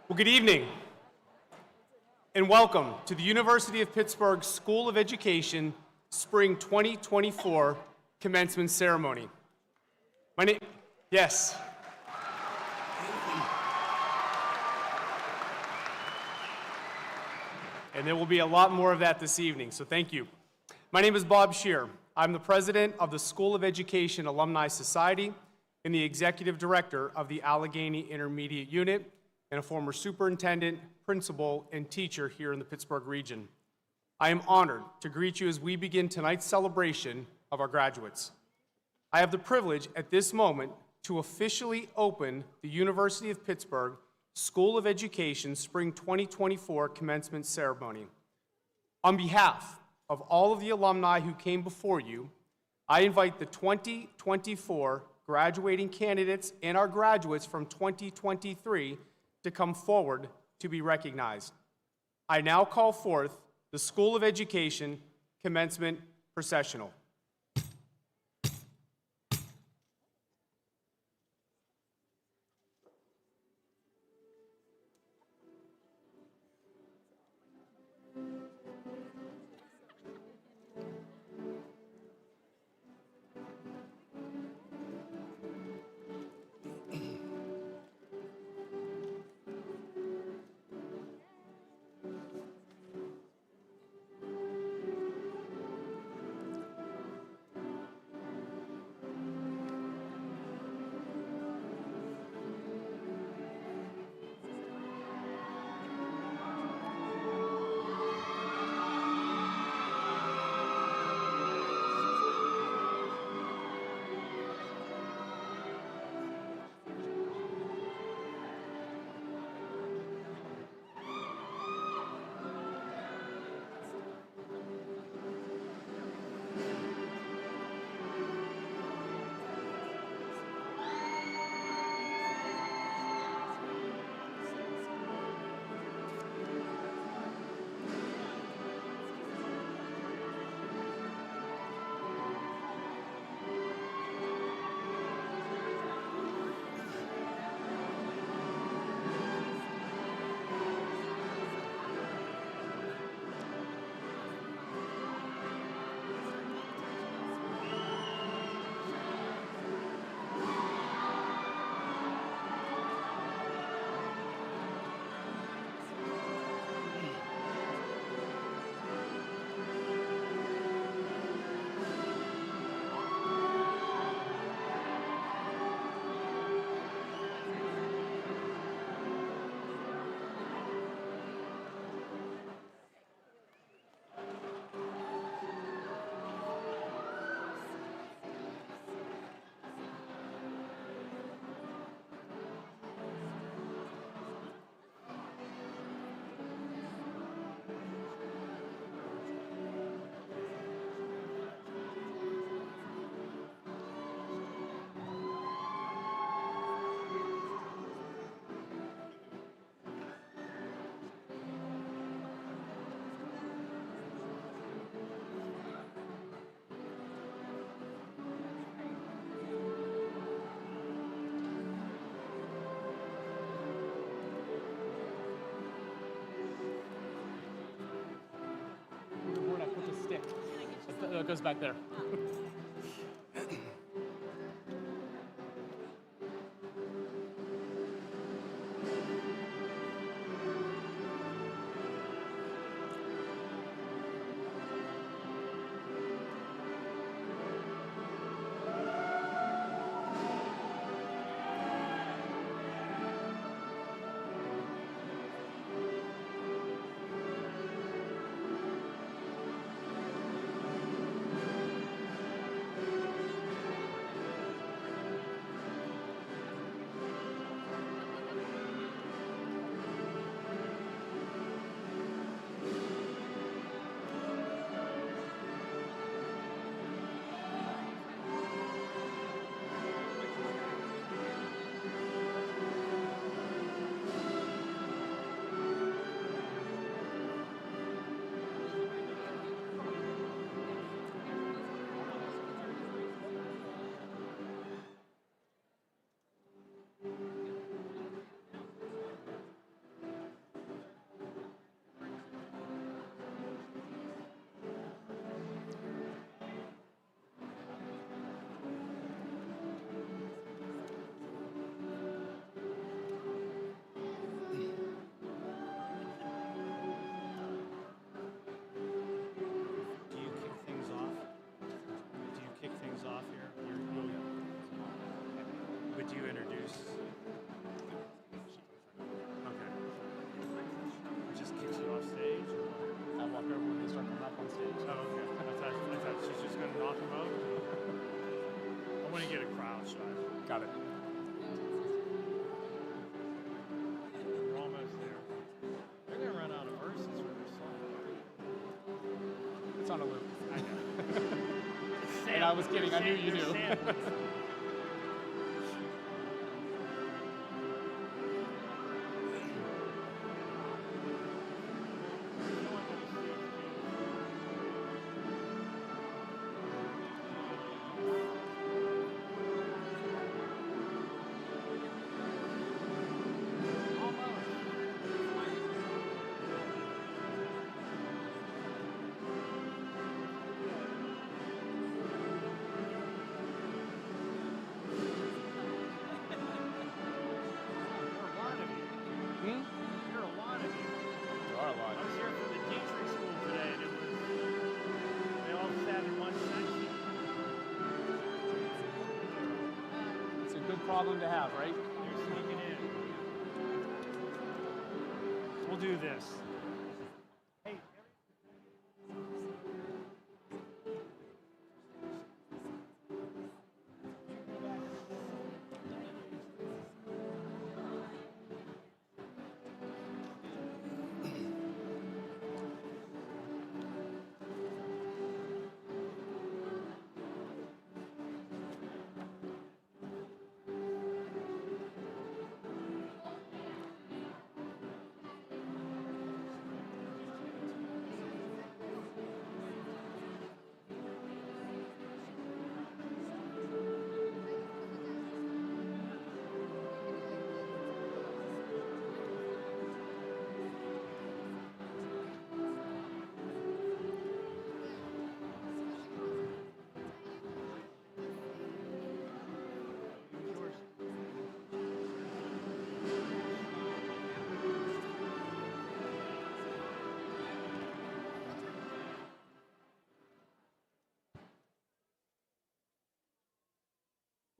Well, good evening, and welcome to the University of Pittsburgh School of Education Spring 2024 Commencement Ceremony. Yes. And there will be a lot more of that this evening, so thank you. My name is Bob Scheer. I'm the president of the School of Education Alumni Society and the executive director of the Allegheny Intermediate Unit, and a former superintendent, principal, and teacher here in the Pittsburgh region. I am honored to greet you as we begin tonight's celebration of our graduates. I have the privilege at this moment to officially open the University of Pittsburgh School of Education Spring 2024 Commencement Ceremony. On behalf of all of the alumni who came before you, I invite the 2024 graduating candidates and our graduates from 2023 to come forward to be recognized. I now call forth the School of Education Commencement Processional. It goes back there. It's on a loop. I know. And I was kidding. I knew you knew. Problem to have, right? You're sneaking in. We'll do this. Hey.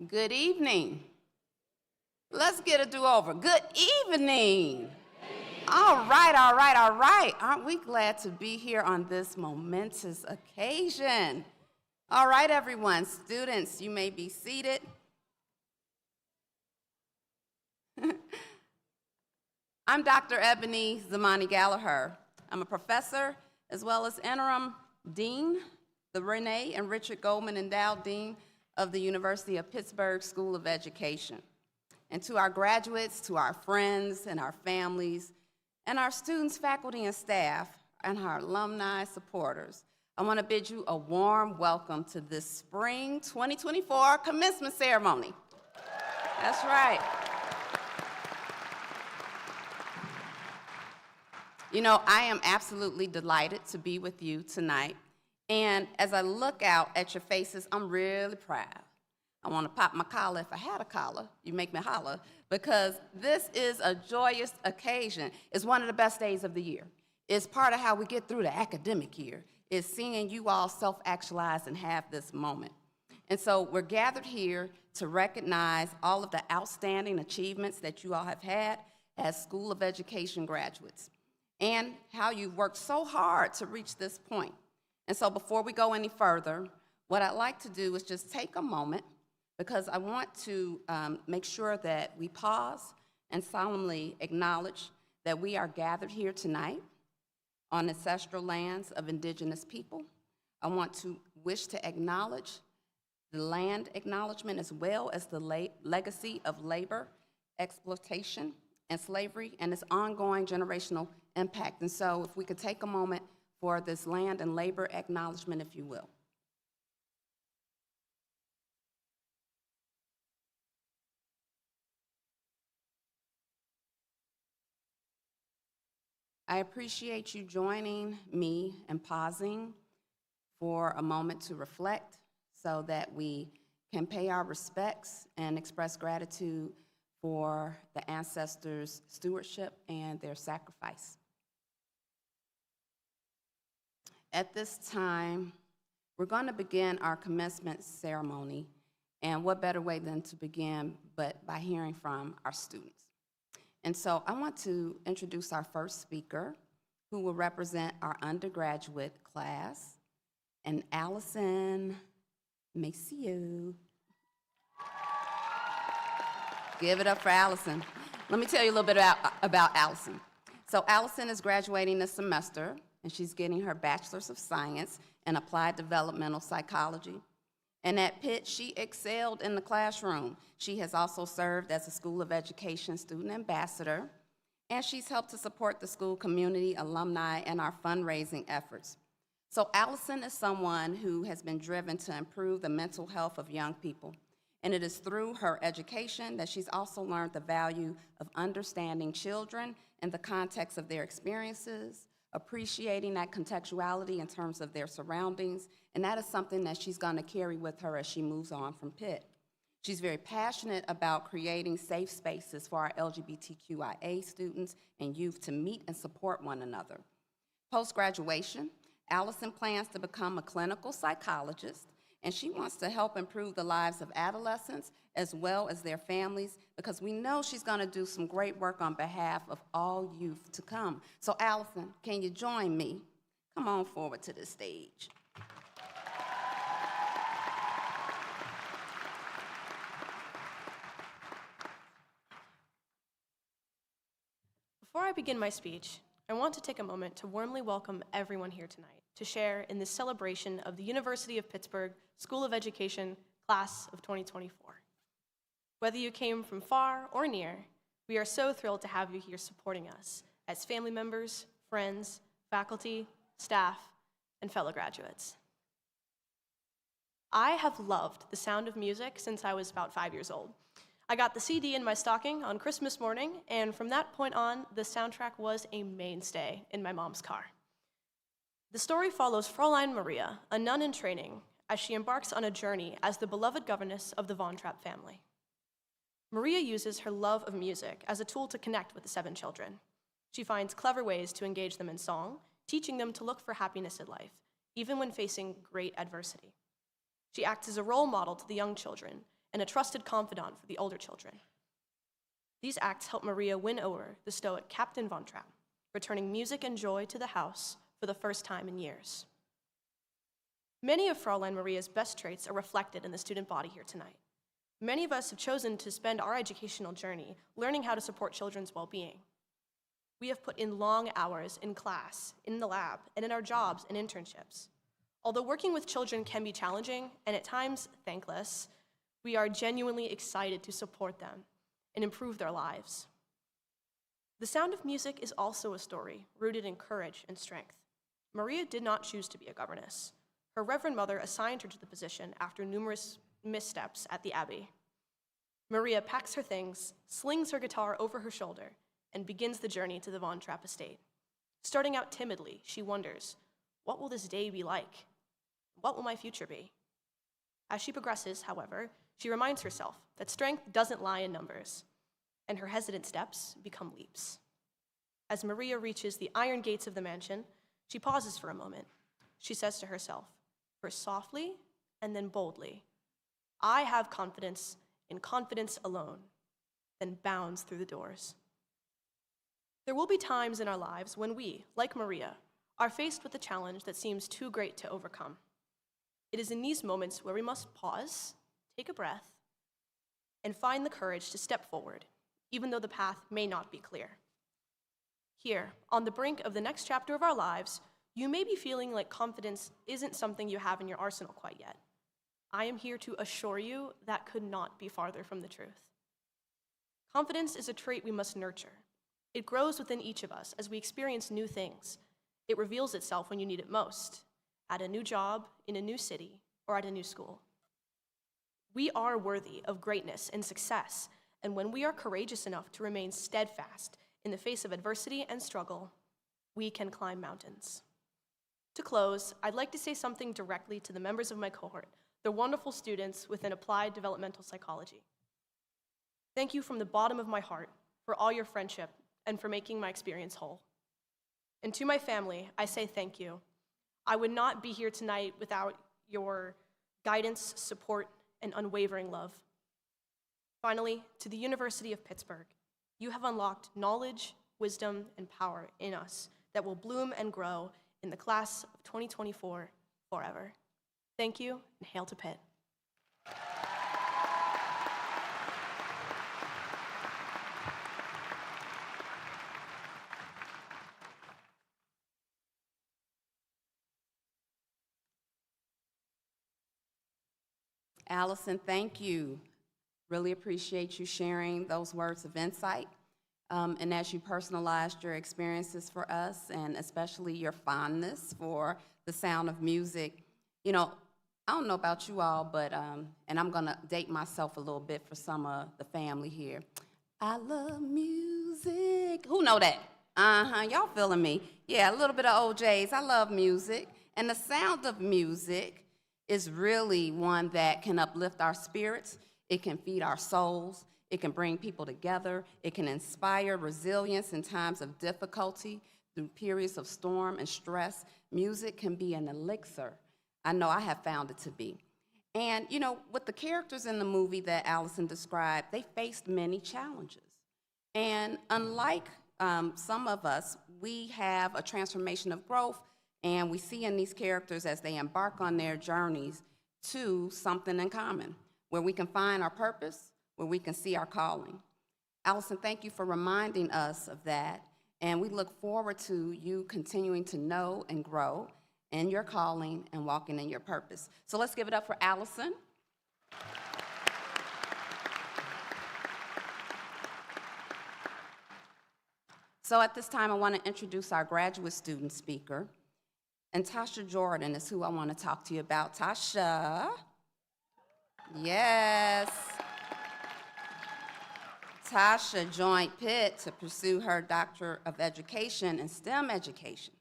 Good evening. Let's get a do-over. Good evening. All right, all right, all right. Aren't we glad to be here on this momentous occasion? All right, everyone. Students, you may be seated. I'm Dr. Ebony Zamani Gallagher. I'm a professor as well as interim dean, the Renee and Richard Goldman Endowed Dean of the University of Pittsburgh School of Education. And to our graduates, to our friends and our families, and our students, faculty, and staff, and our alumni supporters, I want to bid you a warm welcome to this spring 2024 commencement ceremony. That's right. You know, I am absolutely delighted to be with you tonight. And as I look out at your faces, I'm really proud. I want to pop my collar if I had a collar. You make me holler, because this is a joyous occasion. It's one of the best days of the year. It's part of how we get through the academic year, is seeing you all self-actualize and have this moment. And so we're gathered here to recognize all of the outstanding achievements that you all have had as School of Education graduates, and how you've worked so hard to reach this point. And so before we go any further, what I'd like to do is just take a moment, because I want to make sure that we pause and solemnly acknowledge that we are gathered here tonight on ancestral lands of indigenous people. I want to wish to acknowledge the land acknowledgement as well as the legacy of labor, exploitation, and slavery, and its ongoing generational impact. And so if we could take a moment for this land and labor acknowledgement, if you will. I appreciate you joining me and pausing for a moment to reflect so that we can pay our respects and express gratitude for the ancestors' stewardship and their sacrifice. At this time, we're going to begin our commencement ceremony, and what better way than to begin but by hearing from our students. And so I want to introduce our first speaker, who will represent our undergraduate class, and Allison Maceo. Give it up for Allison. Let me tell you a little bit about Allison. So Allison is graduating this semester, and she's getting her Bachelor's of Science and applied developmental psychology. And at Pitt, she excelled in the classroom. She has also served as a School of Education student ambassador, and she's helped to support the school community, alumni, and our fundraising efforts. So Allison is someone who has been driven to improve the mental health of young people. And it is through her education that she's also learned the value of understanding children in the context of their experiences, appreciating that contextuality in terms of their surroundings, and that is something that she's going to carry with her as she moves on from Pitt. She's very passionate about creating safe spaces for our LGBTQIA students and youth to meet and support one another. Post-graduation, Allison plans to become a clinical psychologist, and she wants to help improve the lives of adolescents as well as their families, because we know she's going to do some great work on behalf of all youth to come. So Allison, can you join me? Come on forward to the stage. Before I begin my speech, I want to take a moment to warmly welcome everyone here tonight to share in this celebration of the University of Pittsburgh School of Education Class of 2024. Whether you came from far or near, we are so thrilled to have you here supporting us as family members, friends, faculty, staff, and fellow graduates. I have loved the sound of music since I was about 5 years old. I got the CD in my stocking on Christmas morning, and from that point on, the soundtrack was a mainstay in my mom's car. The story follows Fräulein Maria, a nun in training, as she embarks on a journey as the beloved governess of the Von Trapp family. Maria uses her love of music as a tool to connect with the 7 children. She finds clever ways to engage them in song, teaching them to look for happiness in life, even when facing great adversity. She acts as a role model to the young children and a trusted confidant for the older children. These acts help Maria win over the stoic Captain Von Trapp, returning music and joy to the house for the first time in years. Many of Fräulein Maria's best traits are reflected in the student body here tonight. Many of us have chosen to spend our educational journey learning how to support children's well-being. We have put in long hours in class, in the lab, and in our jobs and internships. Although working with children can be challenging and at times thankless, we are genuinely excited to support them and improve their lives. The sound of music is also a story rooted in courage and strength. Maria did not choose to be a governess. Her Reverend Mother assigned her to the position after numerous missteps at the Abbey. Maria packs her things, slings her guitar over her shoulder, and begins the journey to the Von Trapp estate. Starting out timidly, she wonders, what will this day be like? What will my future be? As she progresses, however, she reminds herself that strength doesn't lie in numbers, and her hesitant steps become leaps. As Maria reaches the iron gates of the mansion, she pauses for a moment. She says to herself, first softly and then boldly, I have confidence in confidence alone, then bounds through the doors. There will be times in our lives when we, like Maria, are faced with a challenge that seems too great to overcome. It is in these moments where we must pause, take a breath, and find the courage to step forward, even though the path may not be clear. Here, on the brink of the next chapter of our lives, you may be feeling like confidence isn't something you have in your arsenal quite yet. I am here to assure you that could not be farther from the truth. Confidence is a trait we must nurture. It grows within each of us as we experience new things. It reveals itself when you need it most, at a new job, in a new city, or at a new school. We are worthy of greatness and success, and when we are courageous enough to remain steadfast in the face of adversity and struggle, we can climb mountains. To close, I'd like to say something directly to the members of my cohort, the wonderful students within applied developmental psychology. Thank you from the bottom of my heart for all your friendship and for making my experience whole. And to my family, I say thank you. I would not be here tonight without your guidance, support, and unwavering love. Finally, to the University of Pittsburgh, you have unlocked knowledge, wisdom, and power in us that will bloom and grow in the class of 2024 forever. Thank you, and hail to Pitt. Allison, thank you. Really appreciate you sharing those words of insight. And as you personalized your experiences for us, and especially your fondness for the sound of music, you know, I don't know about you all, but, and I'm gonna date myself a little bit for some of the family here. I love music. Who know that? Y'all feeling me? Yeah, a little bit of OJs. I love music. And the sound of music is really one that can uplift our spirits. It can feed our souls. It can bring people together. It can inspire resilience in times of difficulty, through periods of storm and stress. Music can be an elixir. I know I have found it to be. And, you know, with the characters in the movie that Allison described, they faced many challenges. And unlike some of us, we have a transformation of growth, and we see in these characters as they embark on their journeys to something in common, where we can find our purpose, where we can see our calling. Allison, thank you for reminding us of that, and we look forward to you continuing to know and grow in your calling and walking in your purpose. So let's give it up for Allison. So at this time, I want to introduce our graduate student speaker. And Tasha Jordan is who I want to talk to you about. Tasha. Yes. Tasha joined Pitt to pursue her Doctor of Education in STEM education.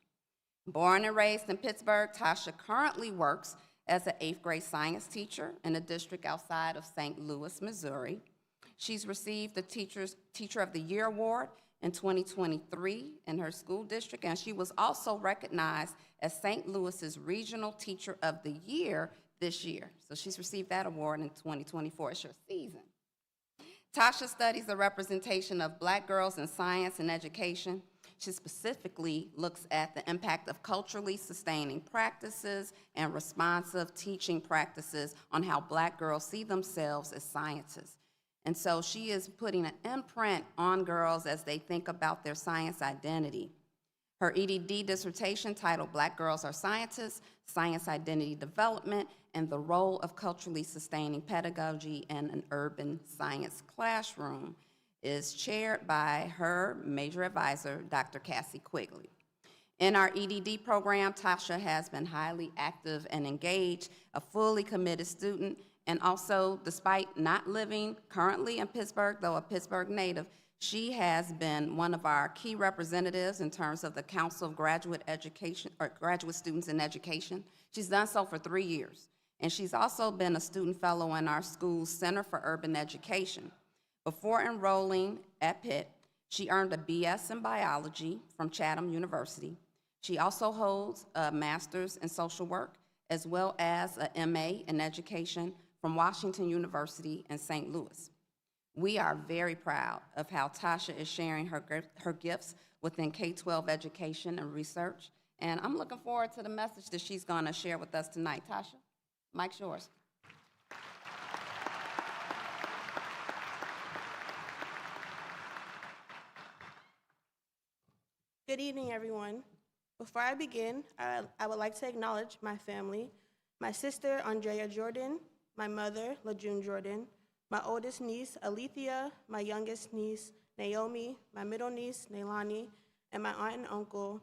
Born and raised in Pittsburgh, Tasha currently works as an 8th grade science teacher in a district outside of St. Louis, Missouri. She's received the Teacher of the Year Award in 2023 in her school district, and she was also recognized as St. Louis's Regional Teacher of the Year this year. So she's received that award in 2024. It's your season. Tasha studies the representation of Black girls in science and education. She specifically looks at the impact of culturally sustaining practices and responsive teaching practices on how Black girls see themselves as scientists. And so she is putting an imprint on girls as they think about their science identity. Her EDD dissertation titled Black Girls Are Scientists, Science Identity Development, and the Role of Culturally Sustaining Pedagogy in an Urban Science Classroom is chaired by her major advisor, Dr. Cassie Quigley. In our EDD program, Tasha has been highly active and engaged, a fully committed student, and also, despite not living currently in Pittsburgh, though a Pittsburgh native, she has been one of our key representatives in terms of the Council of Graduate Education, or Graduate Students in Education. She's done so for 3 years. And she's also been a student fellow in our school's Center for Urban Education. Before enrolling at Pitt, she earned a BS in biology from Chatham University. She also holds a master's in social work, as well as an MA in education from Washington University in St. Louis. We are very proud of how Tasha is sharing her gifts within K-12 education and research, and I'm looking forward to the message that she's going to share with us tonight. Tasha, mic's yours. Good evening, everyone. Before I begin, I would like to acknowledge my family, my sister, Andrea Jordan, my mother, LaJune Jordan, my oldest niece, Alethea, my youngest niece, Naomi, my middle niece, Nailani, and my aunt and uncle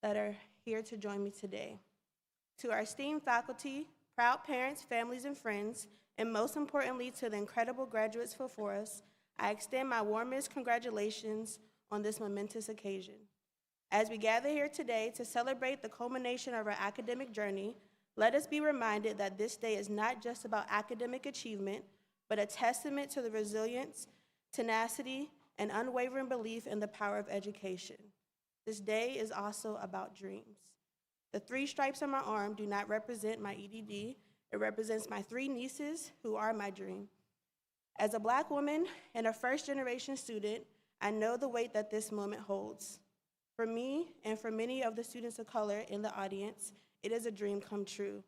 that are here to join me today. To our esteemed faculty, proud parents, families, and friends, and most importantly, to the incredible graduates before us, I extend my warmest congratulations on this momentous occasion. As we gather here today to celebrate the culmination of our academic journey, let us be reminded that this day is not just about academic achievement, but a testament to the resilience, tenacity, and unwavering belief in the power of education. This day is also about dreams. The 3 stripes on my arm do not represent my EDD. It represents my 3 nieces who are my dream. As a Black woman and a first-generation student, I know the weight that this moment holds. For me and for many of the students of color in the audience, it is a dream come true.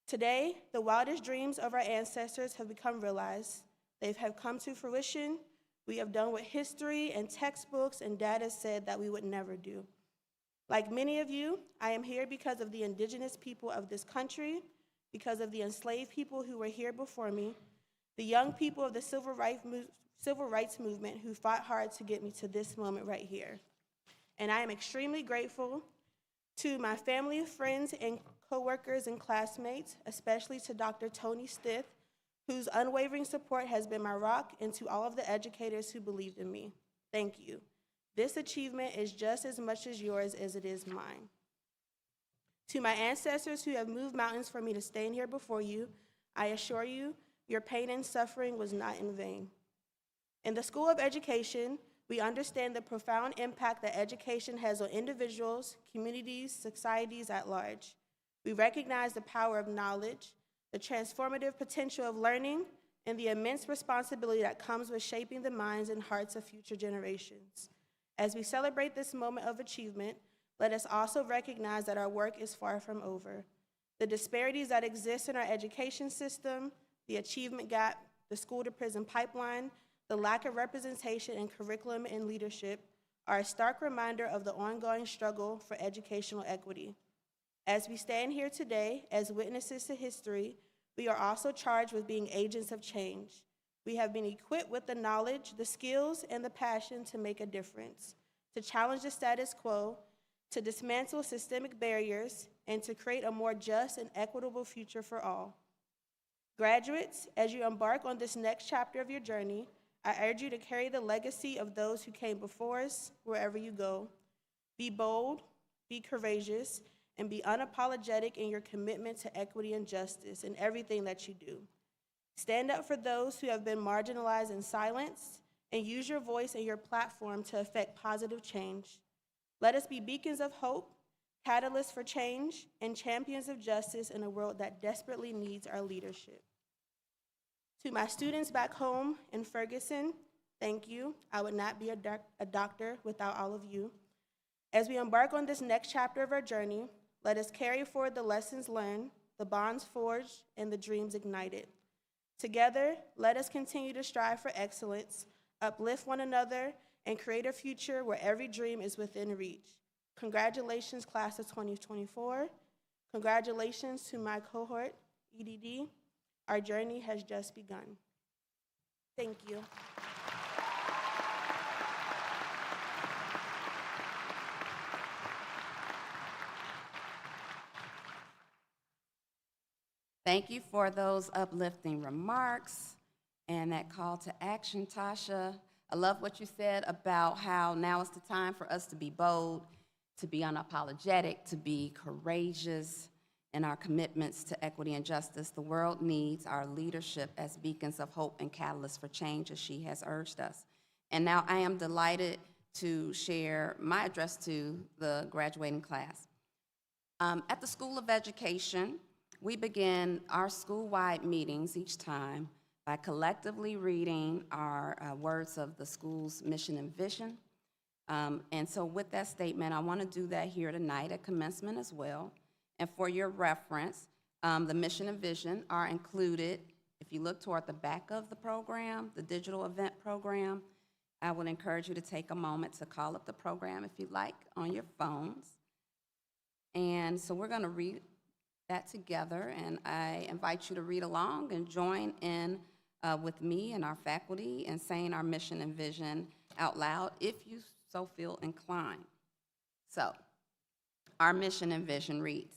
Today, the wildest dreams of our ancestors have become realized. They have come to fruition. We have done what history and textbooks and data said that we would never do. Like many of you, I am here because of the indigenous people of this country, because of the enslaved people who were here before me, the young people of the civil rights movement who fought hard to get me to this moment right here. And I am extremely grateful to my family, friends, and coworkers and classmates, especially to Dr. Tony Stith, whose unwavering support has been my rock, and to all of the educators who believed in me. Thank you. This achievement is just as much as yours as it is mine. To my ancestors who have moved mountains for me to stand here before you, I assure you, your pain and suffering was not in vain. In the School of Education, we understand the profound impact that education has on individuals, communities, societies at large. We recognize the power of knowledge, the transformative potential of learning, and the immense responsibility that comes with shaping the minds and hearts of future generations. As we celebrate this moment of achievement, let us also recognize that our work is far from over. The disparities that exist in our education system, the achievement gap, the school-to-prison pipeline, the lack of representation in curriculum and leadership are a stark reminder of the ongoing struggle for educational equity. As we stand here today as witnesses to history, we are also charged with being agents of change. We have been equipped with the knowledge, the skills, and the passion to make a difference, to challenge the status quo, to dismantle systemic barriers, and to create a more just and equitable future for all. Graduates, as you embark on this next chapter of your journey, I urge you to carry the legacy of those who came before us wherever you go. Be bold, be courageous, and be unapologetic in your commitment to equity and justice in everything that you do. Stand up for those who have been marginalized and silenced, and use your voice and your platform to effect positive change. Let us be beacons of hope, catalysts for change, and champions of justice in a world that desperately needs our leadership. To my students back home in Ferguson, thank you. I would not be a doctor without all of you. As we embark on this next chapter of our journey, let us carry forward the lessons learned, the bonds forged, and the dreams ignited. Together, let us continue to strive for excellence, uplift one another, and create a future where every dream is within reach. Congratulations, class of 2024. Congratulations to my cohort, EDD. Our journey has just begun. Thank you. Thank you for those uplifting remarks and that call to action, Tasha. I love what you said about how now is the time for us to be bold, to be unapologetic, to be courageous in our commitments to equity and justice. The world needs our leadership as beacons of hope and catalysts for change, as she has urged us. And now I am delighted to share my address to the graduating class. At the School of Education, we begin our school-wide meetings each time by collectively reading our words of the school's mission and vision. And so with that statement, I want to do that here tonight at commencement as well. And for your reference, the mission and vision are included. If you look toward the back of the program, the digital event program, I would encourage you to take a moment to call up the program if you'd like on your phones. And so we're going to read that together, and I invite you to read along and join in with me and our faculty in saying our mission and vision out loud if you so feel inclined. So, our mission and vision reads,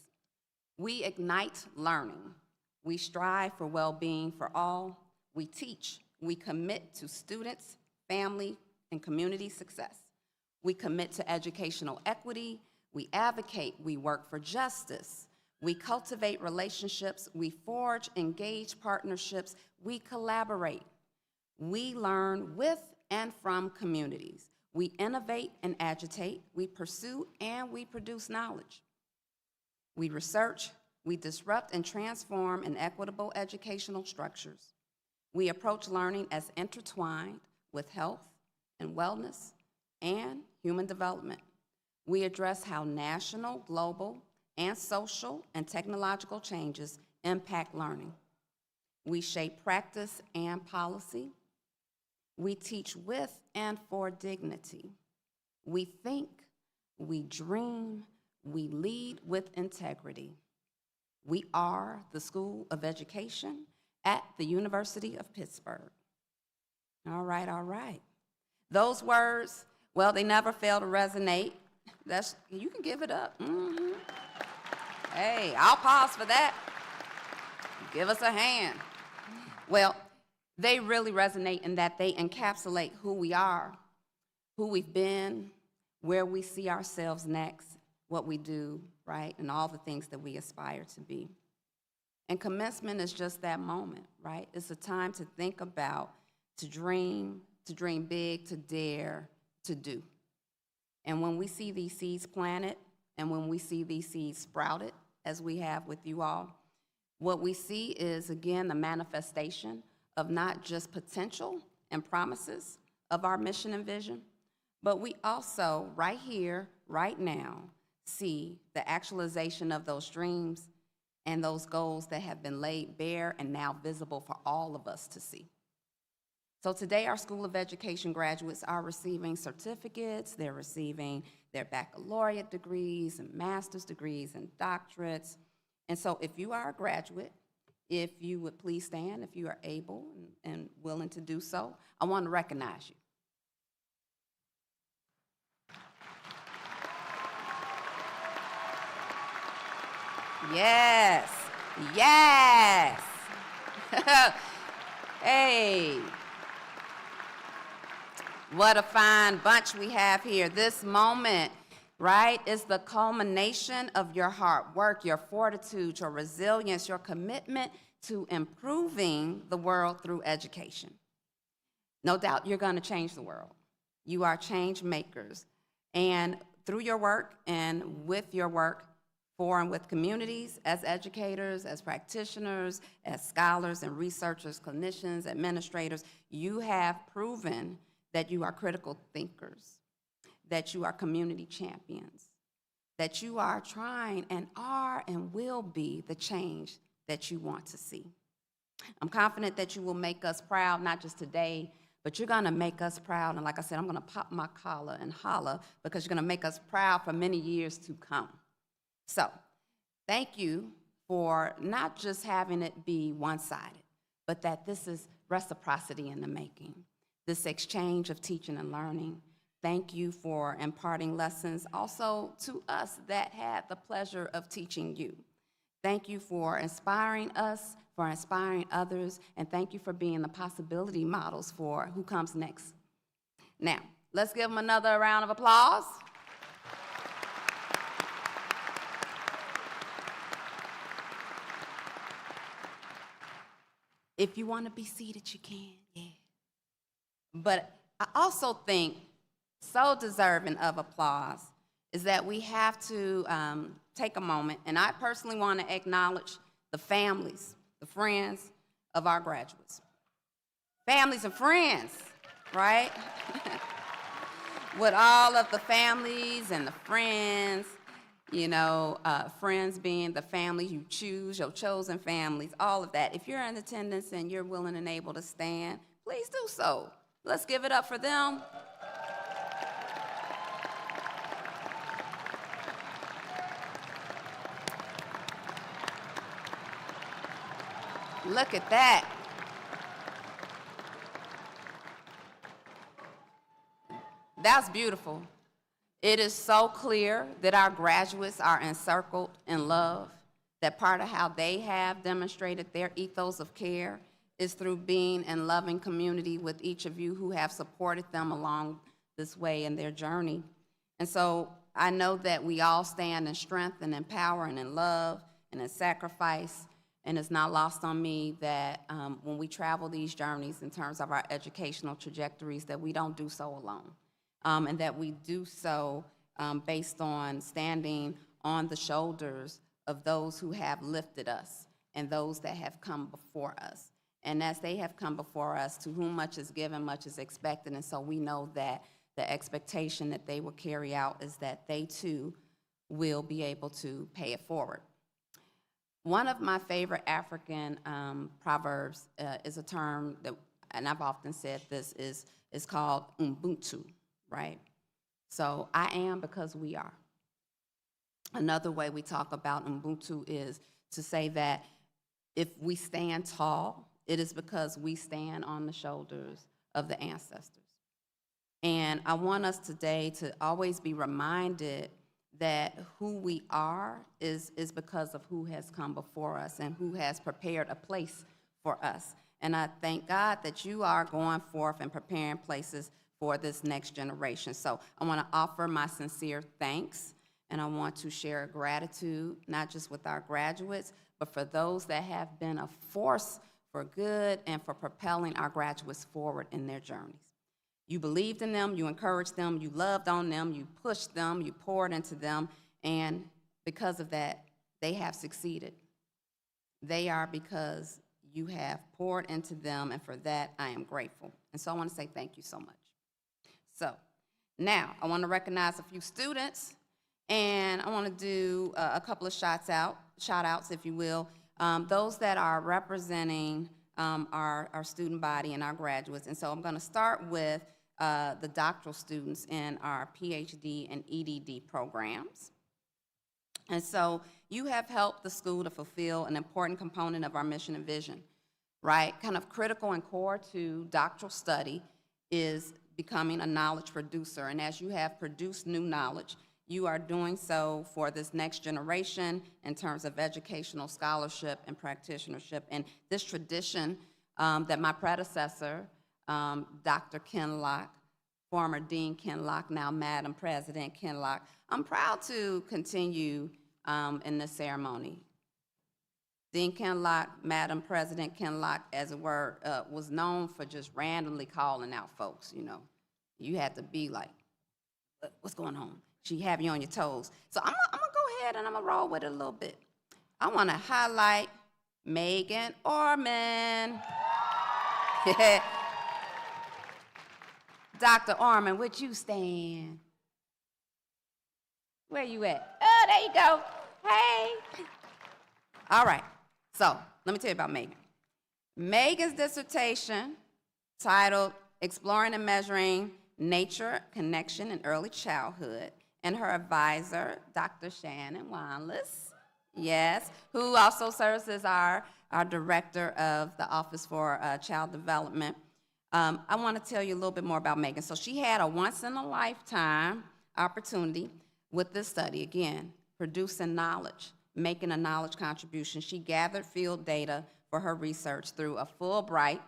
we ignite learning. We strive for well-being for all. We teach. We commit to students, family, and community success. We commit to educational equity. We advocate. We work for justice. We cultivate relationships. We forge engaged partnerships. We collaborate. We learn with and from communities. We innovate and agitate. We pursue and we produce knowledge. We research, we disrupt and transform inequitable educational structures. We approach learning as intertwined with health and wellness and human development. We address how national, global, and social and technological changes impact learning. We shape practice and policy. We teach with and for dignity. We think, we dream, we lead with integrity. We are the School of Education at the University of Pittsburgh. All right, all right. Those words, well, they never fail to resonate. You can give it up. Mm-hmm. Hey, I'll pause for that. Give us a hand. Well, they really resonate in that they encapsulate who we are, who we've been, where we see ourselves next, what we do, right, and all the things that we aspire to be. And commencement is just that moment, right? It's a time to think about, to dream big, to dare, to do. And when we see these seeds planted, and when we see these seeds sprouted, as we have with you all, what we see is, again, the manifestation of not just potential and promises of our mission and vision, but we also, right here, right now, see the actualization of those dreams and those goals that have been laid bare and now visible for all of us to see. So today, our School of Education graduates are receiving certificates, they're receiving their baccalaureate degrees and master's degrees and doctorates. And so if you are a graduate, if you would please stand, if you are able and willing to do so, I want to recognize you. Yes, yes. Hey, what a fine bunch we have here. This moment, right, is the culmination of your hard work, your fortitude, your resilience, your commitment to improving the world through education. No doubt you're going to change the world. You are change makers. And through your work and with your work, for and with communities, as educators, as practitioners, as scholars and researchers, clinicians, administrators, you have proven that you are critical thinkers, that you are community champions, that you are trying and are and will be the change that you want to see. I'm confident that you will make us proud, not just today, but you're gonna make us proud. And like I said, I'm gonna pop my collar and holla because you're gonna make us proud for many years to come. So, thank you for not just having it be one-sided, but that this is reciprocity in the making, this exchange of teaching and learning. Thank you for imparting lessons also to us that had the pleasure of teaching you. Thank you for inspiring us, for inspiring others, and thank you for being the possibility models for who comes next. Now, let's give them another round of applause. If you want to be seated, you can, yeah. But I also think so deserving of applause is that we have to take a moment, and I personally want to acknowledge the families, the friends of our graduates. Families and friends, right? With all of the families and the friends, you know, friends being the family you choose, your chosen families, all of that. If you're in attendance and you're willing and able to stand, please do so. Let's give it up for them. Look at that. That's beautiful. It is so clear that our graduates are encircled in love, that part of how they have demonstrated their ethos of care is through being in loving community with each of you who have supported them along this way in their journey. And so I know that we all stand in strength and in power and in love and in sacrifice, and it's not lost on me that when we travel these journeys in terms of our educational trajectories, that we don't do so alone. And that we do so based on standing on the shoulders of those who have lifted us and those that have come before us. And as they have come before us, to whom much is given, much is expected. And so we know that the expectation that they will carry out is that they too will be able to pay it forward. One of my favorite African proverbs is a term that, and I've often said this, is called Ubuntu. Right? So I am because we are. Another way we talk about Ubuntu is to say that if we stand tall, it is because we stand on the shoulders of the ancestors. And I want us today to always be reminded that who we are is because of who has come before us and who has prepared a place for us. And I thank God that you are going forth and preparing places for this next generation. So I want to offer my sincere thanks, and I want to share gratitude, not just with our graduates, but for those that have been a force for good and for propelling our graduates forward in their journeys. You believed in them, you encouraged them, you loved on them, you pushed them, you poured into them, and because of that, they have succeeded. They are because you have poured into them, and for that, I am grateful. And so I want to say thank you so much. So now I want to recognize a few students, and I want to do a couple of shout-outs, if you will. Those that are representing our student body and our graduates. And so I'm going to start with the doctoral students in our PhD and EDD programs. And so you have helped the school to fulfill an important component of our mission and vision, right? Kind of critical and core to doctoral study is becoming a knowledge producer. And as you have produced new knowledge, you are doing so for this next generation in terms of educational scholarship and practitionership. And this tradition that my predecessor, Dr. Ken Locke, former Dean Ken Locke, now Madam President Ken Locke, I'm proud to continue in this ceremony. Dean Ken Locke, Madam President Ken Locke, as it were, was known for just randomly calling out folks, you know. You had to be like, what's going on? She have you on your toes. So I'm gonna go ahead and I'm gonna roll with it a little bit. I wanna highlight Megan Orman. Dr. Orman, would you stand? Where you at? Oh, there you go. Hey. All right, so let me tell you about Megan. Megan's dissertation, titled Exploring and Measuring Nature Connection in Early Childhood, and her advisor, Dr. Shannon Wanless, yes, who also serves as our director of the Office for Child Development. I want to tell you a little bit more about Megan. So she had a once-in-a-lifetime opportunity with this study, again, producing knowledge, making a knowledge contribution. She gathered field data for her research through a Fulbright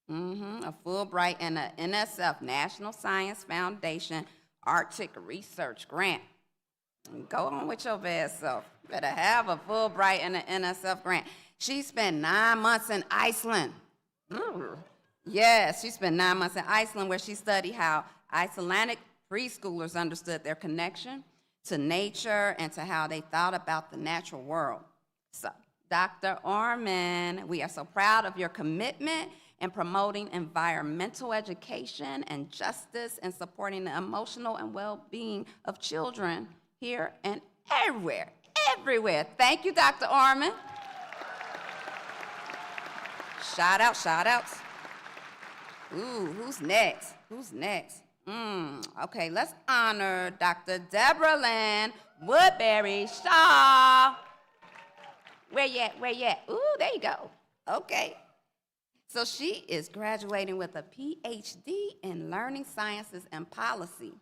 and a NSF, National Science Foundation, Arctic Research Grant. Go on with your best self. Better have a Fulbright and an NSF grant. She spent 9 months in Iceland. Yes, she spent 9 months in Iceland, where she studied how Icelandic preschoolers understood their connection to nature and to how they thought about the natural world. So, Dr. Orman, we are so proud of your commitment in promoting environmental education and justice and supporting the emotional and well-being of children here and everywhere, everywhere. Thank you, Dr. Orman. Shout out, shout outs. Ooh, who's next? Who's next? Okay, let's honor Dr. Deborah Lynn Woodbury Shaw. Where you at? Where you at? Ooh, there you go. Okay. So she is graduating with a PhD in Learning Sciences and Policy.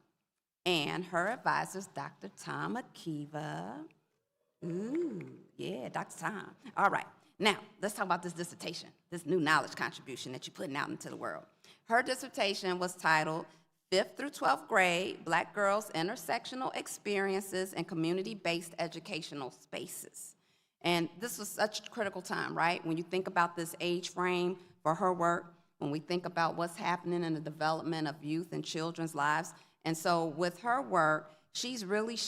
And her advisor is Dr. Tom Akiva. Ooh, yeah, Dr. Tom. All right. Now, let's talk about this dissertation, this new knowledge contribution that you're putting out into the world. Her dissertation was titled 5th through 12th Grade, Black Girls' Intersectional Experiences in Community-Based Educational Spaces. And this was such a critical time, right? When you think about this age frame for her work, when we think about what's happening in the development of youth and children's lives. And so with her work, she's really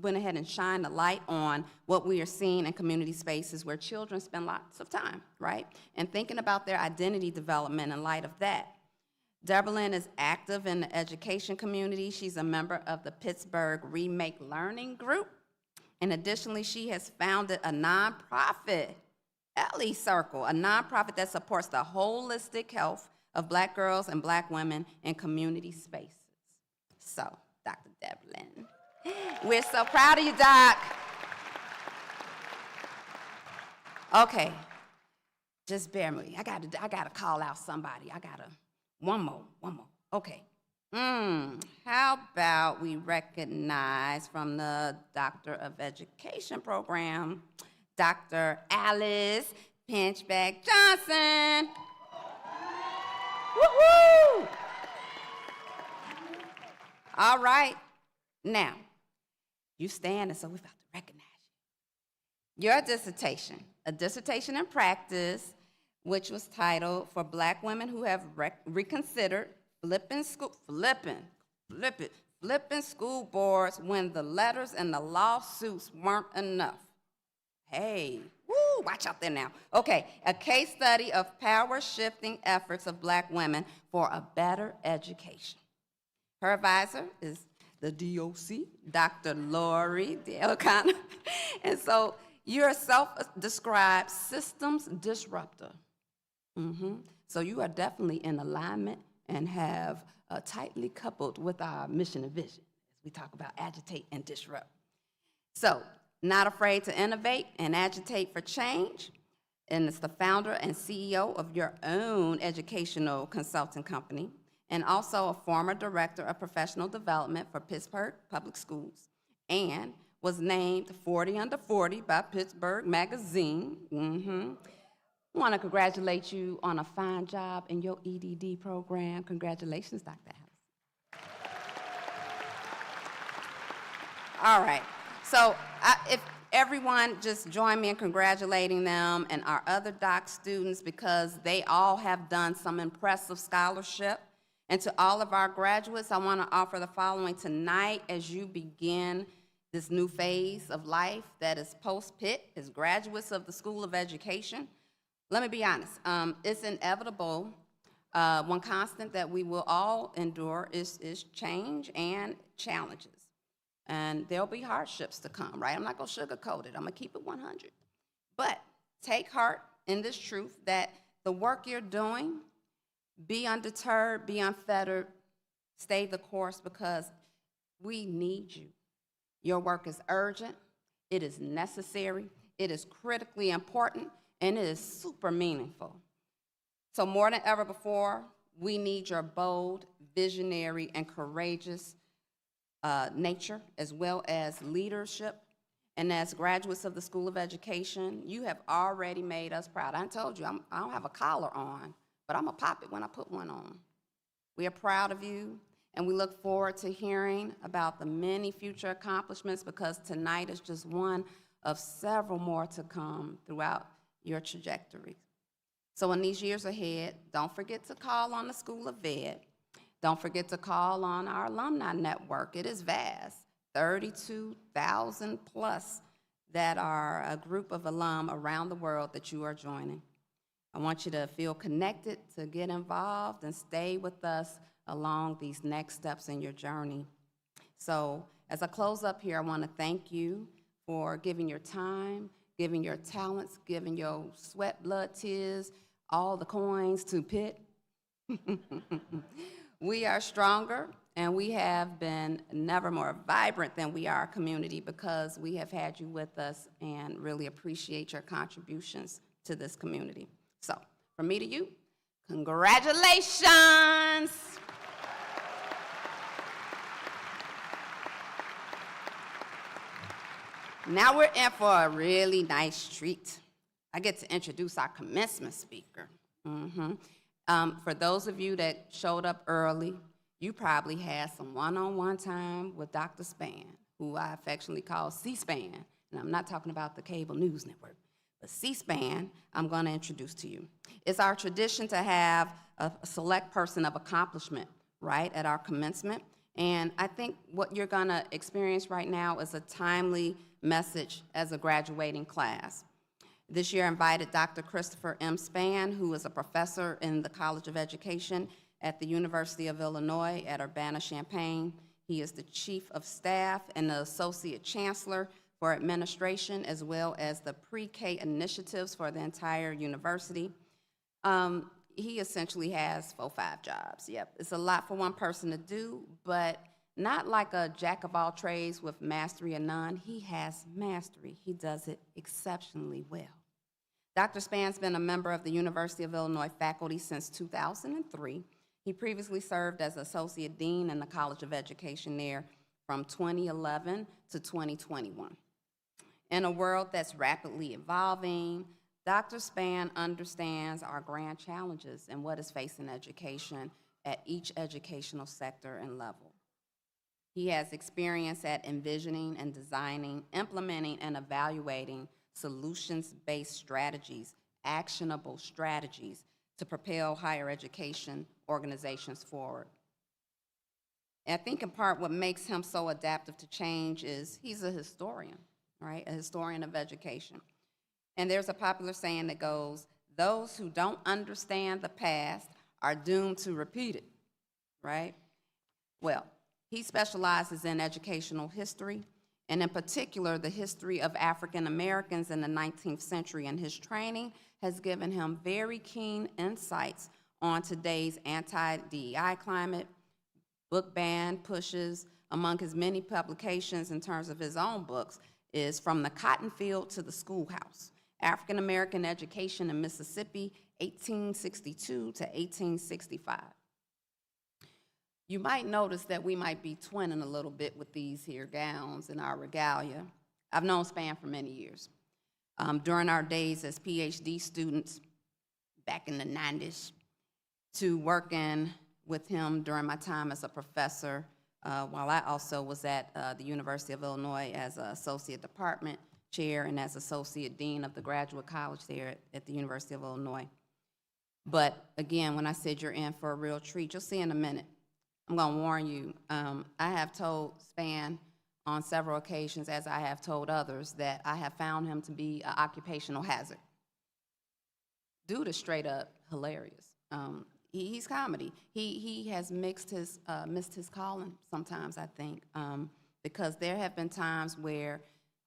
went ahead and shined a light on what we are seeing in community spaces where children spend lots of time, right? And thinking about their identity development in light of that. Deborah Lynn is active in the education community. She's a member of the Pittsburgh Remake Learning Group. And additionally, she has founded a nonprofit, Ellie Circle, a nonprofit that supports the holistic health of Black girls and Black women in community spaces. So, Dr. Deborah Lynn, we're so proud of you, Doc. Okay, just bear with me. I gotta call out somebody. One more. Okay. How about we recognize from the Doctor of Education program, Dr. Alice Pinchback Johnson. Woo-hoo! All right. Now, you stand, and so we're about to recognize you. Your dissertation, a dissertation in practice, which was titled For Black Women Who Have Reconsidered Flipping School Boards When the Letters and the Lawsuits Weren't Enough. Hey, woo, watch out there now. Okay, a case study of power-shifting efforts of Black women for a better education. Her advisor is the DOC, Dr. Lori O'Connor. And so you're a self-described systems disruptor. So you are definitely in alignment and have tightly coupled with our mission and vision as we talk about agitate and disrupt. So, not afraid to innovate and agitate for change, and it's the founder and CEO of your own educational consulting company, and also a former director of professional development for Pittsburgh Public Schools, and was named 40 Under 40 by Pittsburgh Magazine. I want to congratulate you on a fine job in your EDD program. Congratulations, Dr. Alice. All right, so if everyone just join me in congratulating them and our other doc students, because they all have done some impressive scholarship. And to all of our graduates, I want to offer the following tonight as you begin this new phase of life that is post-Pitt, as graduates of the School of Education. Let me be honest, it's inevitable. One constant that we will all endure is change and challenges. And there'll be hardships to come, right? I'm not gonna sugarcoat it, I'm gonna keep it 100. But take heart in this truth that the work you're doing, be undeterred, be unfettered, stay the course, because we need you. Your work is urgent, it is necessary, it is critically important, and it is super meaningful. So more than ever before, we need your bold, visionary, and courageous nature, as well as leadership. And as graduates of the School of Education, you have already made us proud. I told you, I don't have a collar on, but I'm gonna pop it when I put one on. We are proud of you, and we look forward to hearing about the many future accomplishments, because tonight is just one of several more to come throughout your trajectory. So in these years ahead, don't forget to call on the School of Ed. Don't forget to call on our alumni network. It is vast, 32,000 plus that are a group of alum around the world that you are joining. I want you to feel connected, to get involved, and stay with us along these next steps in your journey. So as I close up here, I want to thank you for giving your time, giving your talents, giving your sweat, blood, tears, all the coins to Pitt. We are stronger, and we have been never more vibrant than we are a community, because we have had you with us and really appreciate your contributions to this community. So, from me to you, congratulations! Now we're in for a really nice treat. I get to introduce our commencement speaker. For those of you that showed up early, you probably had some one-on-one time with Dr. Span, who I affectionately call C-SPAN, and I'm not talking about the cable news network, but C-SPAN, I'm gonna introduce to you. It's our tradition to have a select person of accomplishment, right, at our commencement, and I think what you're gonna experience right now is a timely message as a graduating class. This year I invited Dr. Christopher M. Span, who is a professor in the College of Education at the University of Illinois at Urbana-Champaign. He is the Chief of Staff and the Associate Chancellor for Administration, as well as the pre-K initiatives for the entire university. He essentially has 4 or 5 jobs. Yep, it's a lot for one person to do, but not like a jack of all trades with mastery of none. He has mastery. He does it exceptionally well. Dr. Span's been a member of the University of Illinois faculty since 2003. He previously served as Associate Dean in the College of Education there from 2011 to 2021. In a world that's rapidly evolving, Dr. Span understands our grand challenges and what is facing education at each educational sector and level. He has experience at envisioning and designing, implementing and evaluating solutions-based strategies, actionable strategies to propel higher education organizations forward. And I think in part what makes him so adaptive to change is he's a historian, right? A historian of education. And there's a popular saying that goes, those who don't understand the past are doomed to repeat it, right? Well, he specializes in educational history, and in particular, the history of African Americans in the 19th century, and his training has given him very keen insights on today's anti-DEI climate, book ban pushes. Among his many publications in terms of his own books is From the Cotton Field to the Schoolhouse, African American Education in Mississippi, 1862 to 1865. You might notice that we might be twinning a little bit with these here gowns and our regalia. I've known Span for many years. During our days as PhD students back in the 90s, to working with him during my time as a professor, while I also was at the University of Illinois as an associate department chair and as associate dean of the graduate college there at the University of Illinois. But again, when I said you're in for a real treat, you'll see in a minute. I'm going to warn you, I have told Span on several occasions, as I have told others, that I have found him to be an occupational hazard. Dude is straight up hilarious. He's comedy. He has missed his calling sometimes, I think, because there have been times where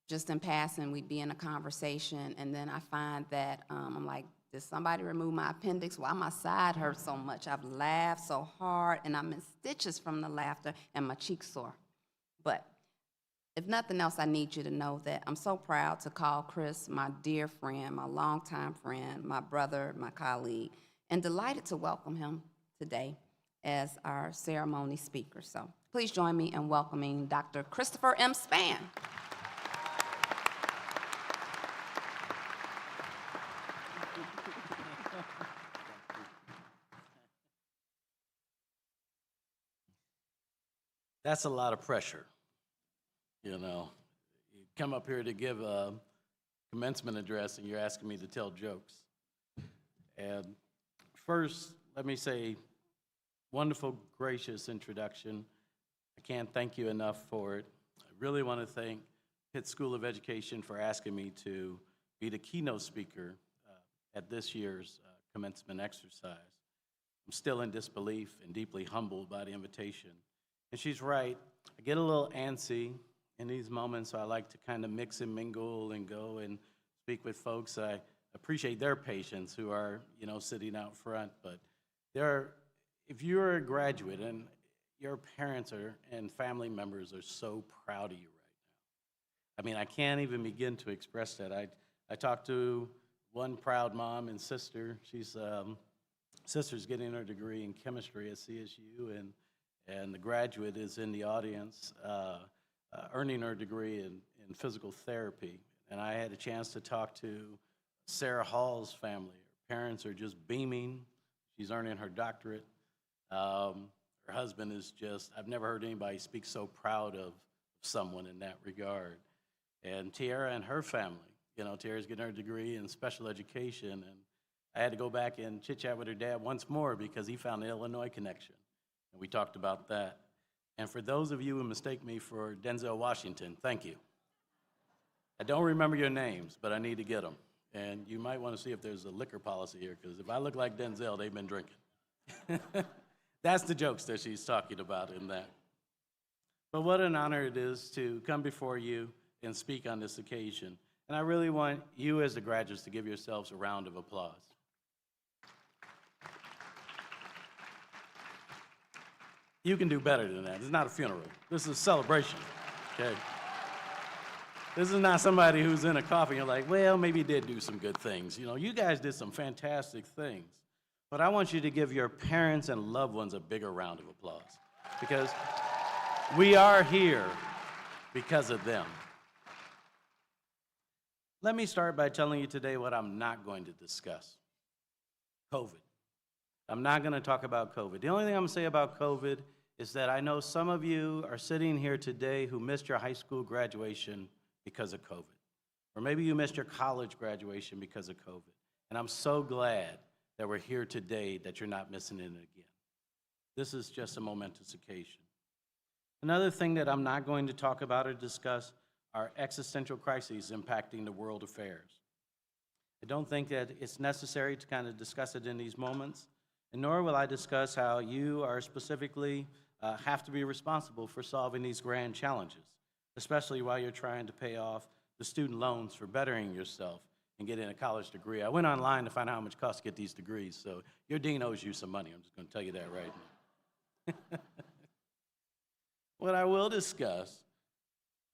just in passing we'd be in a conversation and then I find that I'm like, did somebody remove my appendix? Why my side hurts so much? I've laughed so hard and I'm in stitches from the laughter and my cheeks sore. But if nothing else, I need you to know that I'm so proud to call Chris my dear friend, my longtime friend, my brother, my colleague, and delighted to welcome him today as our ceremony speaker. So please join me in welcoming Dr. Christopher M. Span. That's a lot of pressure, you know. You come up here to give a commencement address and you're asking me to tell jokes. And first, let me say, wonderful, gracious introduction. I can't thank you enough for it. I really want to thank Pitt School of Education for asking me to be the keynote speaker at this year's commencement exercise. I'm still in disbelief and deeply humbled by the invitation. And she's right, I get a little antsy in these moments, so I like to kind of mix and mingle and go and speak with folks. I appreciate their patience who are, you know, sitting out front, but if you're a graduate and your parents and family members are so proud of you right now. I mean, I can't even begin to express that. I talked to one proud mom and sister. Sister's getting her degree in chemistry at CSU, and the graduate is in the audience earning her degree in physical therapy. And I had a chance to talk to Sarah Hall's family. Her parents are just beaming. She's earning her doctorate. Her husband is just, I've never heard anybody speak so proud of someone in that regard. And Tiara and her family, you know, Tiara's getting her degree in special education, and I had to go back and chit-chat with her dad once more because he found the Illinois connection. And we talked about that. And for those of you who mistake me for Denzel Washington, thank you. I don't remember your names, but I need to get them. And you might want to see if there's a liquor policy here, because if I look like Denzel, they've been drinking. That's the jokes that she's talking about in that. But what an honor it is to come before you and speak on this occasion. And I really want you as the graduates to give yourselves a round of applause. You can do better than that. It's not a funeral. This is a celebration, okay? This is not somebody who's in a coffin. You're like, well, maybe he did do some good things. You know, you guys did some fantastic things. But I want you to give your parents and loved ones a bigger round of applause because we are here because of them. Let me start by telling you today what I'm not going to discuss. COVID. I'm not going to talk about COVID. The only thing I'm going to say about COVID is that I know some of you are sitting here today who missed your high school graduation because of COVID. Or maybe you missed your college graduation because of COVID. And I'm so glad that we're here today that you're not missing it again. This is just a momentous occasion. Another thing that I'm not going to talk about or discuss are existential crises impacting the world affairs. I don't think that it's necessary to kind of discuss it in these moments, and nor will I discuss how you are specifically have to be responsible for solving these grand challenges, especially while you're trying to pay off the student loans for bettering yourself and getting a college degree. I went online to find out how much it costs to get these degrees, so your dean owes you some money. I'm just going to tell you that right now. What I will discuss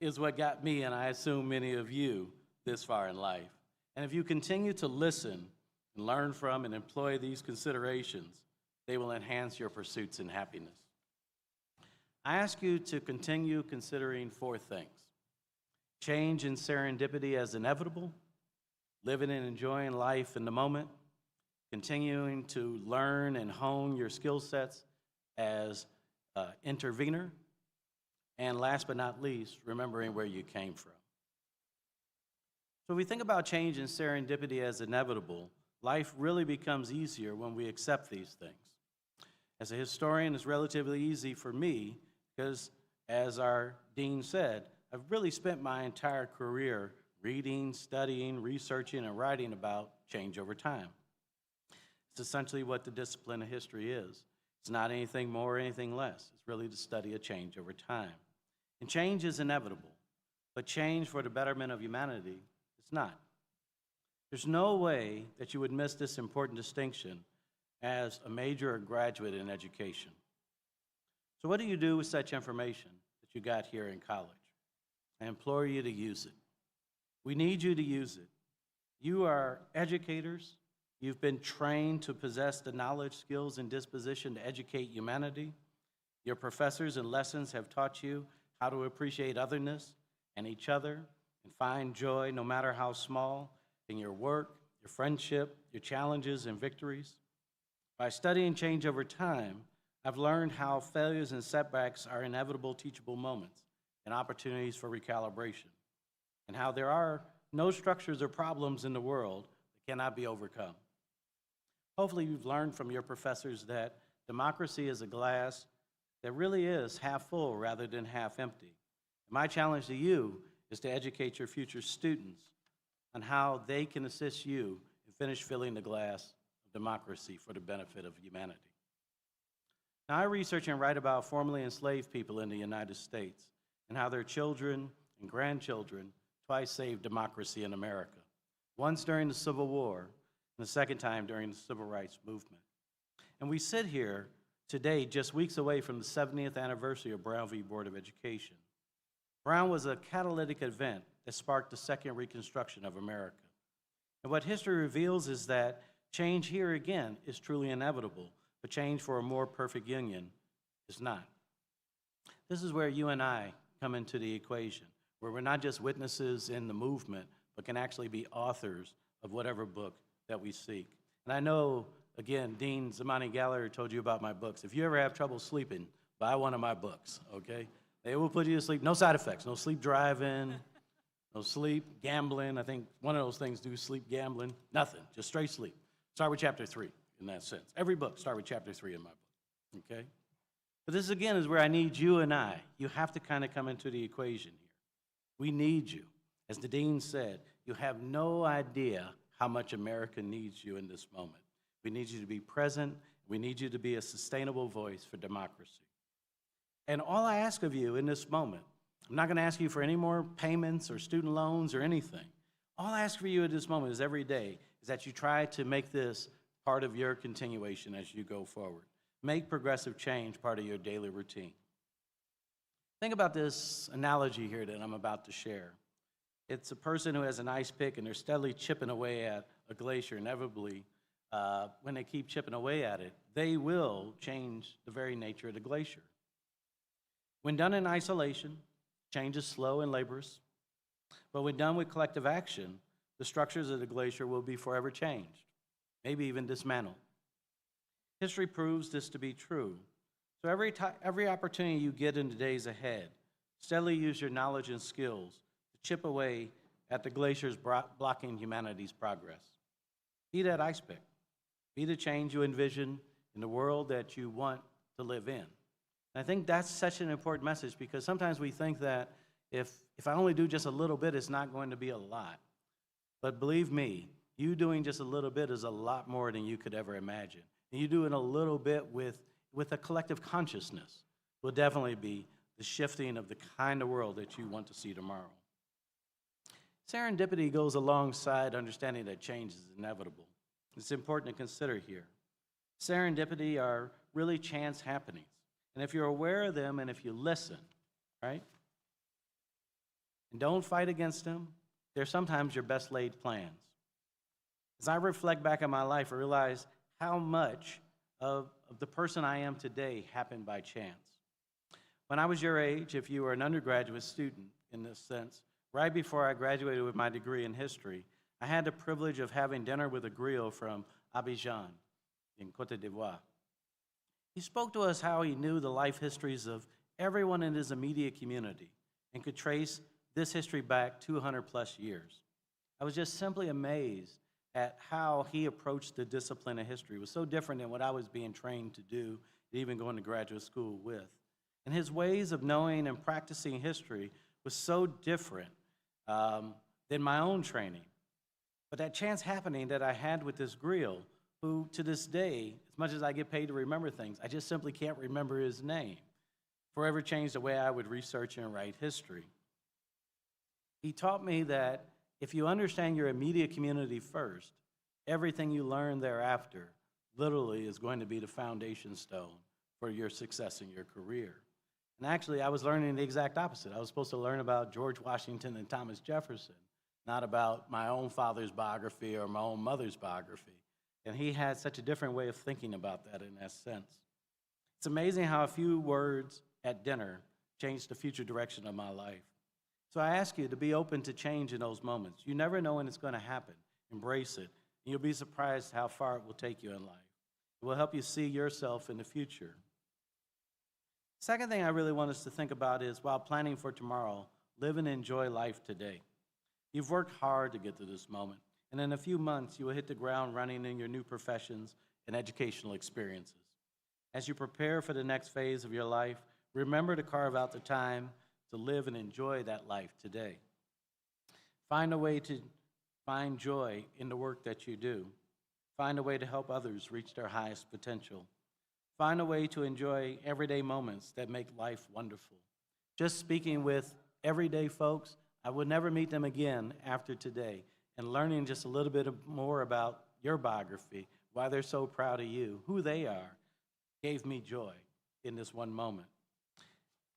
is what got me, and I assume many of you, this far in life. And if you continue to listen and learn from and employ these considerations, they will enhance your pursuits and happiness. I ask you to continue considering 4 things: change and serendipity as inevitable, living and enjoying life in the moment, continuing to learn and hone your skill sets as intervener, and last but not least, remembering where you came from. So if we think about change and serendipity as inevitable, life really becomes easier when we accept these things. As a historian, it's relatively easy for me because, as our dean said, I've really spent my entire career reading, studying, researching, and writing about change over time. It's essentially what the discipline of history is. It's not anything more or anything less. It's really to study a change over time. And change is inevitable, but change for the betterment of humanity is not. There's no way that you would miss this important distinction as a major or graduate in education. So what do you do with such information that you got here in college? I implore you to use it. We need you to use it. You are educators. You've been trained to possess the knowledge, skills, and disposition to educate humanity. Your professors and lessons have taught you how to appreciate otherness and each other and find joy, no matter how small, in your work, your friendship, your challenges and victories. By studying change over time, I've learned how failures and setbacks are inevitable teachable moments and opportunities for recalibration, and how there are no structures or problems in the world that cannot be overcome. Hopefully you've learned from your professors that democracy is a glass that really is half full rather than half empty. My challenge to you is to educate your future students on how they can assist you in finish filling the glass of democracy for the benefit of humanity. Now, I research and write about formerly enslaved people in the United States and how their children and grandchildren twice saved democracy in America, once during the Civil War and the second time during the Civil Rights Movement. And we sit here today, just weeks away from the 70th anniversary of Brown v. Board of Education. Brown was a catalytic event that sparked the second Reconstruction of America. And what history reveals is that change here again is truly inevitable, but change for a more perfect union is not. This is where you and I come into the equation, where we're not just witnesses in the movement, but can actually be authors of whatever book that we seek. And I know, again, Dean Zamani Gallagher told you about my books. If you ever have trouble sleeping, buy one of my books, okay? They will put you to sleep. No side effects, no sleep driving, no sleep gambling. I think one of those things do sleep gambling. Nothing, just straight sleep. Start with chapter 3 in that sense. Every book, start with chapter 3 in my book, okay? But this, again, is where I need you and I. You have to kind of come into the equation here. We need you. As the dean said, you have no idea how much America needs you in this moment. We need you to be present. We need you to be a sustainable voice for democracy. And all I ask of you in this moment, I'm not going to ask you for any more payments or student loans or anything. All I ask for you at this moment is every day is that you try to make this part of your continuation as you go forward. Make progressive change part of your daily routine. Think about this analogy here that I'm about to share. It's a person who has an ice pick and they're steadily chipping away at a glacier. Inevitably, when they keep chipping away at it, they will change the very nature of the glacier. When done in isolation, change is slow and laborious, but when done with collective action, the structures of the glacier will be forever changed, maybe even dismantled. History proves this to be true. So every opportunity you get in the days ahead, steadily use your knowledge and skills to chip away at the glaciers blocking humanity's progress. Be that ice pick. Be the change you envision in the world that you want to live in. And I think that's such an important message because sometimes we think that if I only do just a little bit, it's not going to be a lot. But believe me, you doing just a little bit is a lot more than you could ever imagine. And you doing a little bit with a collective consciousness will definitely be the shifting of the kind of world that you want to see tomorrow. Serendipity goes alongside understanding that change is inevitable. It's important to consider here. Serendipity are really chance happenings. And if you're aware of them and if you listen, right, and don't fight against them, they're sometimes your best laid plans. As I reflect back on my life, I realize how much of the person I am today happened by chance. When I was your age, if you were an undergraduate student in this sense, right before I graduated with my degree in history, I had the privilege of having dinner with a griot from Abidjan in Côte d'Ivoire. He spoke to us how he knew the life histories of everyone in his immediate community and could trace this history back 200 plus years. I was just simply amazed at how he approached the discipline of history. It was so different than what I was being trained to do, even going to graduate school with. And his ways of knowing and practicing history was so different than my own training. But that chance happening that I had with this griot, who to this day, as much as I get paid to remember things, I just simply can't remember his name, forever changed the way I would research and write history. He taught me that if you understand your immediate community first, everything you learn thereafter literally is going to be the foundation stone for your success in your career. And actually, I was learning the exact opposite. I was supposed to learn about George Washington and Thomas Jefferson, not about my own father's biography or my own mother's biography. And he had such a different way of thinking about that in that sense. It's amazing how a few words at dinner changed the future direction of my life. So I ask you to be open to change in those moments. You never know when it's going to happen. Embrace it, and you'll be surprised how far it will take you in life. It will help you see yourself in the future. Second thing I really want us to think about is, while planning for tomorrow, live and enjoy life today. You've worked hard to get to this moment, and in a few months, you will hit the ground running in your new professions and educational experiences. As you prepare for the next phase of your life, remember to carve out the time to live and enjoy that life today. Find a way to find joy in the work that you do. Find a way to help others reach their highest potential. Find a way to enjoy everyday moments that make life wonderful. Just speaking with everyday folks, I would never meet them again after today, and learning just a little bit more about your biography, why they're so proud of you, who they are, gave me joy in this one moment.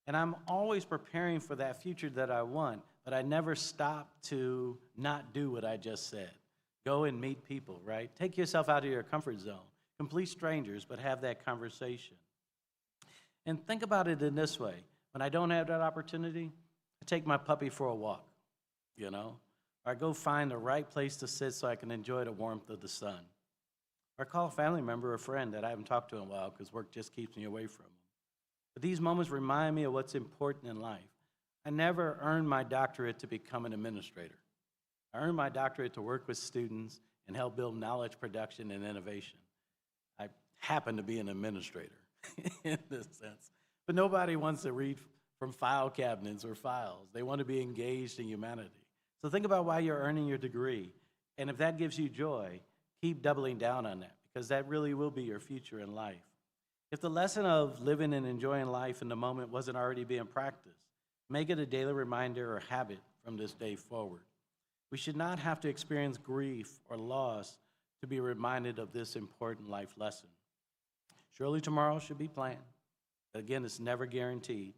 And I'm always preparing for that future that I want, but I never stop to not do what I just said. Go and meet people, right? Take yourself out of your comfort zone. Complete strangers, but have that conversation. And think about it in this way. When I don't have that opportunity, I take my puppy for a walk, or I go find the right place to sit so I can enjoy the warmth of the sun. Or I call a family member or friend that I haven't talked to in a while because work just keeps me away from them. But these moments remind me of what's important in life. I never earned my doctorate to become an administrator. I earned my doctorate to work with students and help build knowledge production and innovation. I happen to be an administrator in this sense. But nobody wants to read from file cabinets or files. They want to be engaged in humanity. So think about why you're earning your degree. And if that gives you joy, keep doubling down on that, because that really will be your future in life. If the lesson of living and enjoying life in the moment wasn't already being practiced, make it a daily reminder or habit from this day forward. We should not have to experience grief or loss to be reminded of this important life lesson. Surely tomorrow should be planned, but again, it's never guaranteed.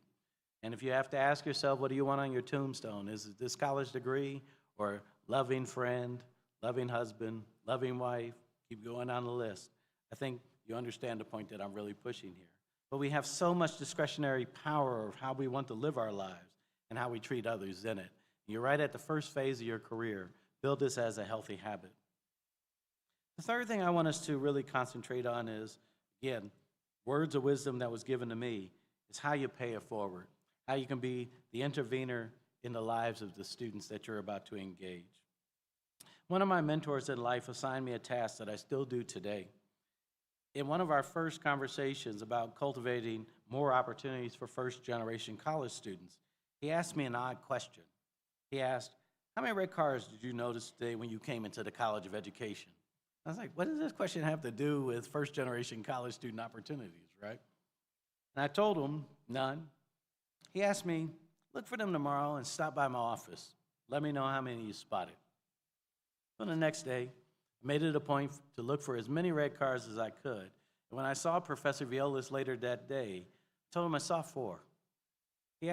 And if you have to ask yourself, what do you want on your tombstone? Is it this college degree or loving friend, loving husband, loving wife? Keep going on the list. I think you understand the point that I'm really pushing here. But we have so much discretionary power of how we want to live our lives and how we treat others in it. You're right at the first phase of your career. Build this as a healthy habit. The third thing I want us to really concentrate on is, again, words of wisdom that was given to me, is how you pay it forward, how you can be the intervener in the lives of the students that you're about to engage. One of my mentors in life assigned me a task that I still do today. In one of our first conversations about cultivating more opportunities for first-generation college students, he asked me an odd question. He asked, how many red cars did you notice today when you came into the College of Education? I was like, what does this question have to do with first-generation college student opportunities, right? And I told him, none. He asked me, look for them tomorrow and stop by my office. Let me know how many you spotted. So the next day, I made it a point to look for as many red cars as I could. And when I saw Professor Violas later that day, I told him I saw 4. I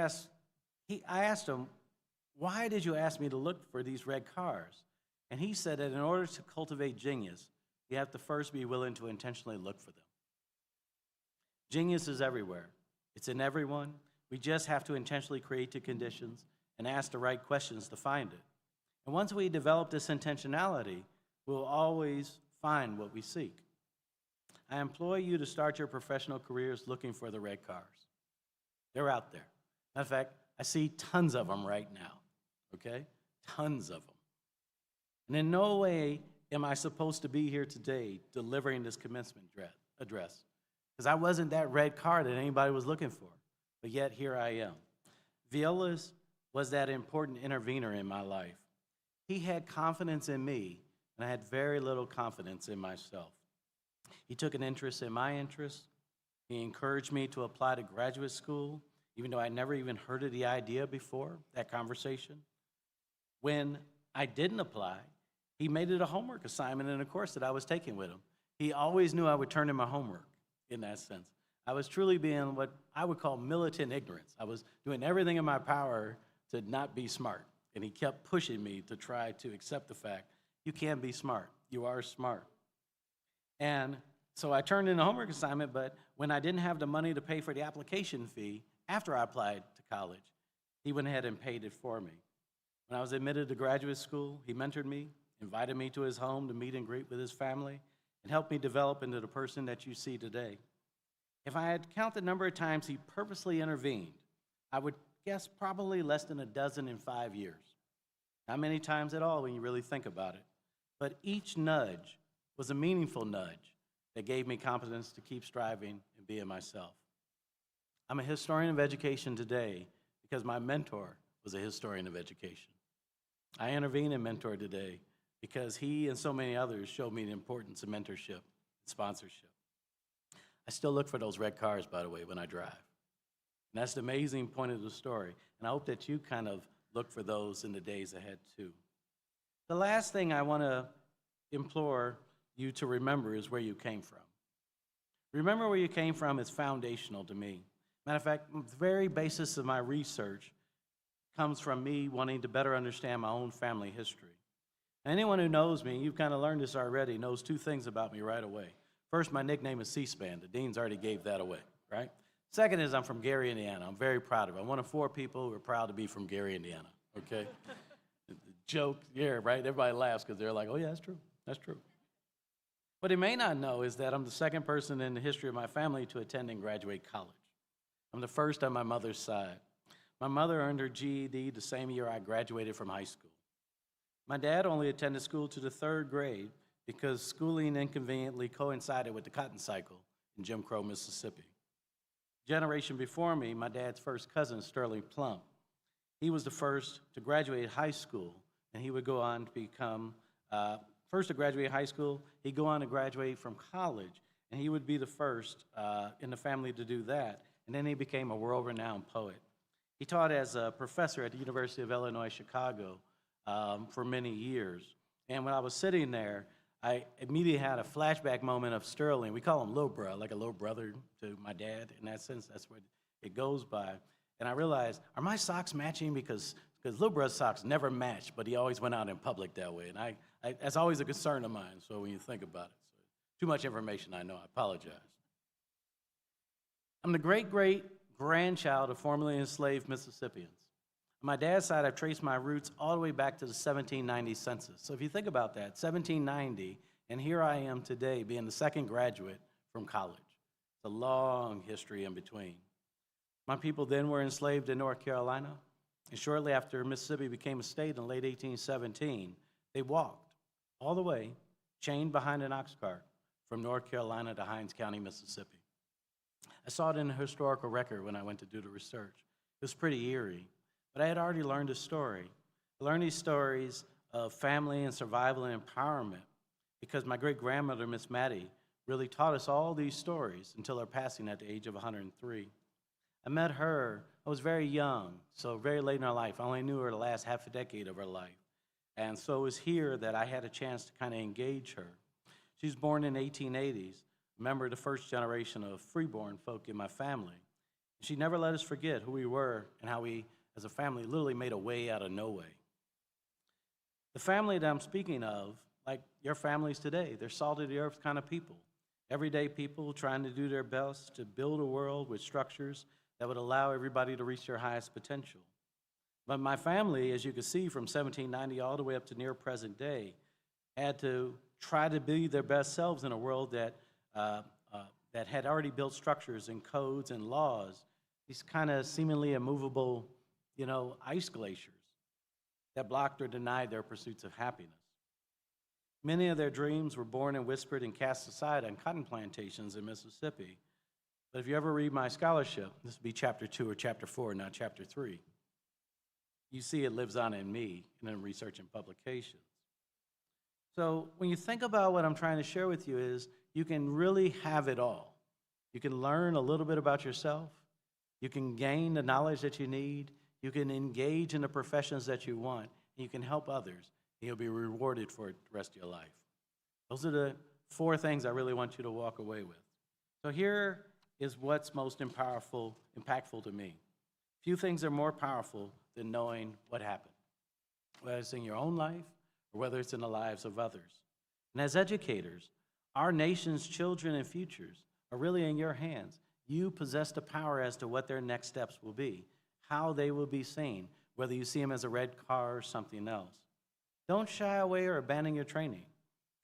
asked him, why did you ask me to look for these red cars? And he said that in order to cultivate genius, you have to first be willing to intentionally look for them. Genius is everywhere. It's in everyone. We just have to intentionally create the conditions and ask the right questions to find it. And once we develop this intentionality, we'll always find what we seek. I implore you to start your professional careers looking for the red cars. They're out there. In fact, I see tons of them right now, okay? Tons of them. And in no way am I supposed to be here today delivering this commencement address, because I wasn't that red car that anybody was looking for, but yet here I am. Violas was that important intervener in my life. He had confidence in me, and I had very little confidence in myself. He took an interest in my interests. He encouraged me to apply to graduate school, even though I never even heard of the idea before that conversation. When I didn't apply, he made it a homework assignment in a course that I was taking with him. He always knew I would turn in my homework in that sense. I was truly being what I would call militant ignorance. I was doing everything in my power to not be smart. And he kept pushing me to try to accept the fact, you can be smart. You are smart. And so I turned in a homework assignment, but when I didn't have the money to pay for the application fee after I applied to college, he went ahead and paid it for me. When I was admitted to graduate school, he mentored me, invited me to his home to meet and greet with his family, and helped me develop into the person that you see today. If I had counted the number of times he purposely intervened, I would guess probably less than a dozen in 5 years. Not many times at all when you really think about it. But each nudge was a meaningful nudge that gave me confidence to keep striving and being myself. I'm a historian of education today because my mentor was a historian of education. I intervene and mentor today because he and so many others showed me the importance of mentorship and sponsorship. I still look for those red cars, by the way, when I drive. And that's the amazing point of the story. And I hope that you kind of look for those in the days ahead, too. The last thing I want to implore you to remember is where you came from. Remember where you came from is foundational to me. Matter of fact, the very basis of my research comes from me wanting to better understand my own family history. Anyone who knows me, you've kind of learned this already, knows 2 things about me right away. First, my nickname is C-SPAN. The deans already gave that away, right? Second is I'm from Gary, Indiana. I'm very proud of it. I'm one of 4 people who are proud to be from Gary, Indiana, okay? The joke, yeah, right? Everybody laughs because they're like, oh, yeah, that's true. That's true. What he may not know is that I'm the second person in the history of my family to attend and graduate college. I'm the first on my mother's side. My mother earned her GED the same year I graduated from high school. My dad only attended school to the 3rd grade because schooling inconveniently coincided with the cotton cycle in Jim Crow, Mississippi. Generation before me, my dad's first cousin, Sterling Plump, he was the first to graduate high school, and he would go on to become, first to graduate high school, he'd go on to graduate from college, and he would be the first in the family to do that, and then he became a world-renowned poet. He taught as a professor at the University of Illinois, Chicago, for many years, and when I was sitting there, I immediately had a flashback moment of Sterling. We call him Lil Bro, like a little brother to my dad. In that sense, that's what it goes by. And I realized, are my socks matching? Because little brother's socks never matched, but he always went out in public that way. And that's always a concern of mine, so when you think about it. So, too much information, I know, I apologize. I'm the great-great-grandchild of formerly enslaved Mississippians. On my dad's side, I've traced my roots all the way back to the 1790 census. So if you think about that, 1790, and here I am today being the second graduate from college. It's a long history in between. My people then were enslaved in North Carolina, and shortly after Mississippi became a state in late 1817, they walked all the way, chained behind an ox cart, from North Carolina to Hinds County, Mississippi. I saw it in a historical record when I went to do the research. It was pretty eerie, but I had already learned a story. I learned these stories of family and survival and empowerment because my great-grandmother, Miss Mattie, really taught us all these stories until her passing at the age of 103. I met her, I was very young, so very late in her life. I only knew her the last half a decade of her life. And so it was here that I had a chance to kind of engage her. She was born in the 1880s, a member of the first generation of freeborn folk in my family. She never let us forget who we were and how we, as a family, literally made a way out of no way. The family that I'm speaking of, like your families today, they're salt of the earth kind of people. Everyday people trying to do their best to build a world with structures that would allow everybody to reach their highest potential. But my family, as you can see, from 1790 all the way up to near present day, had to try to be their best selves in a world that had already built structures and codes and laws, these kind of seemingly immovable, ice glaciers that blocked or denied their pursuits of happiness. Many of their dreams were born and whispered and cast aside on cotton plantations in Mississippi. But if you ever read my scholarship, this would be chapter 2 or chapter 4, not chapter 3. You see it lives on in me and in research and publications. So when you think about what I'm trying to share with you is you can really have it all. You can learn a little bit about yourself. You can gain the knowledge that you need. You can engage in the professions that you want. And you can help others. And you'll be rewarded for it the rest of your life. Those are the 4 things I really want you to walk away with. So here is what's most impactful to me. Few things are more powerful than knowing what happened, whether it's in your own life or whether it's in the lives of others. And as educators, our nation's children and futures are really in your hands. You possess the power as to what their next steps will be, how they will be seen, whether you see them as a red car or something else. Don't shy away or abandon your training.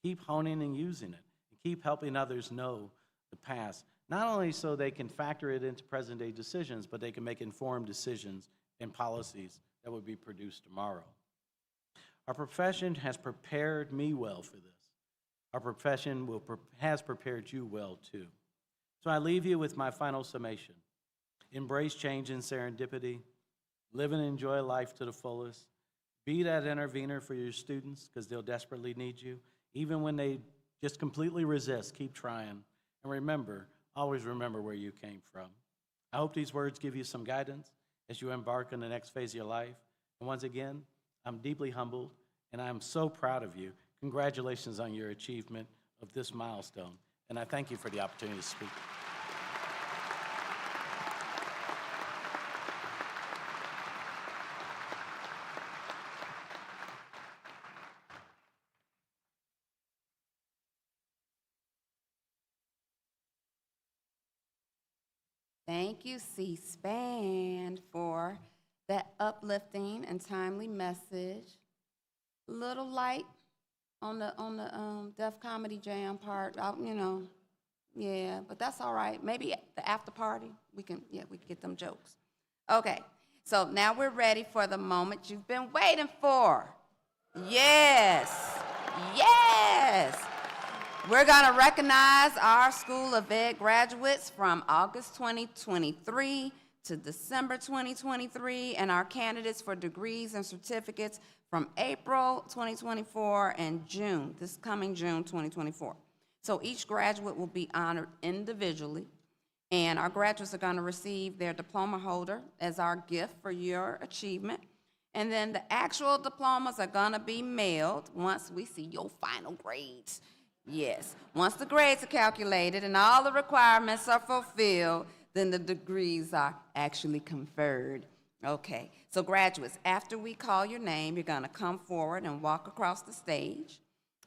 Keep honing and using it, and keep helping others know the past, not only so they can factor it into present-day decisions, but they can make informed decisions and policies that will be produced tomorrow. Our profession has prepared me well for this. Our profession has prepared you well, too. So I leave you with my final summation. Embrace change and serendipity. Live and enjoy life to the fullest. Be that intervener for your students because they'll desperately need you. Even when they just completely resist, keep trying. And remember, always remember where you came from. I hope these words give you some guidance as you embark on the next phase of your life. And once again, I'm deeply humbled, and I'm so proud of you. Congratulations on your achievement of this milestone, and I thank you for the opportunity to speak. Thank you, C-SPAN, for that uplifting and timely message. A little light on the Def Comedy Jam part, yeah, but that's all right. Maybe at the after party, we can get them jokes. Okay, so now we're ready for the moment you've been waiting for. Yes, yes. We're going to recognize our School of Ed graduates from August 2023 to December 2023, and our candidates for degrees and certificates from April 2024 and June, this coming June 2024. So each graduate will be honored individually, and our graduates are going to receive their diploma holder as our gift for your achievement. And then the actual diplomas are going to be mailed once we see your final grades. Yes, once the grades are calculated and all the requirements are fulfilled, then the degrees are actually conferred. Okay, so graduates, after we call your name, you're gonna come forward and walk across the stage.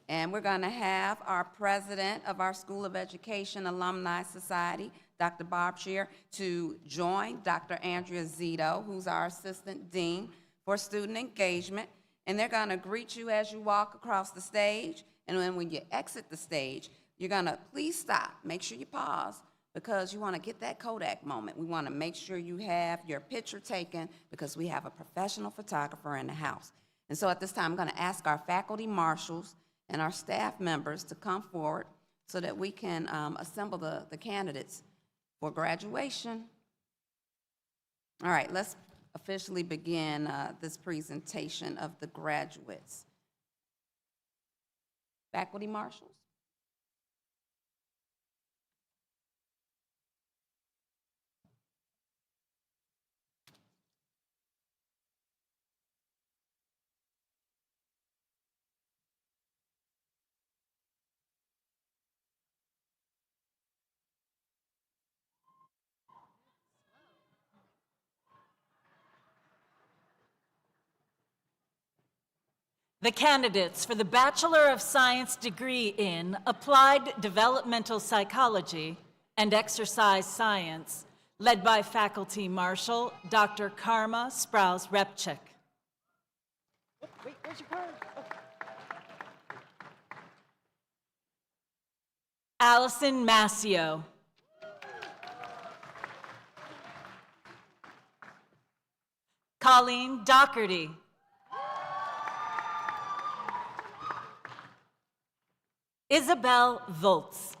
And we're gonna have our president of our School of Education Alumni Society, Dr. Bob Shear, to join Dr. Andrea Zito, who's our assistant dean for student engagement. And they're gonna greet you as you walk across the stage. And then when you exit the stage, you're gonna please stop, make sure you pause, because you wanna get that Kodak moment. We wanna make sure you have your picture taken because we have a professional photographer in the house. And so at this time, I'm gonna ask our faculty marshals and our staff members to come forward so that we can assemble the candidates for graduation. All right, let's officially begin this presentation of the graduates. Faculty marshals? The candidates for the Bachelor of Science degree in Applied Developmental Psychology and Exercise Science, led by Faculty Marshal Dr. Karma Sprouse-Repchik. Wait, where's your card? Allison Massio. Colleen Doherty. Isabel Volz.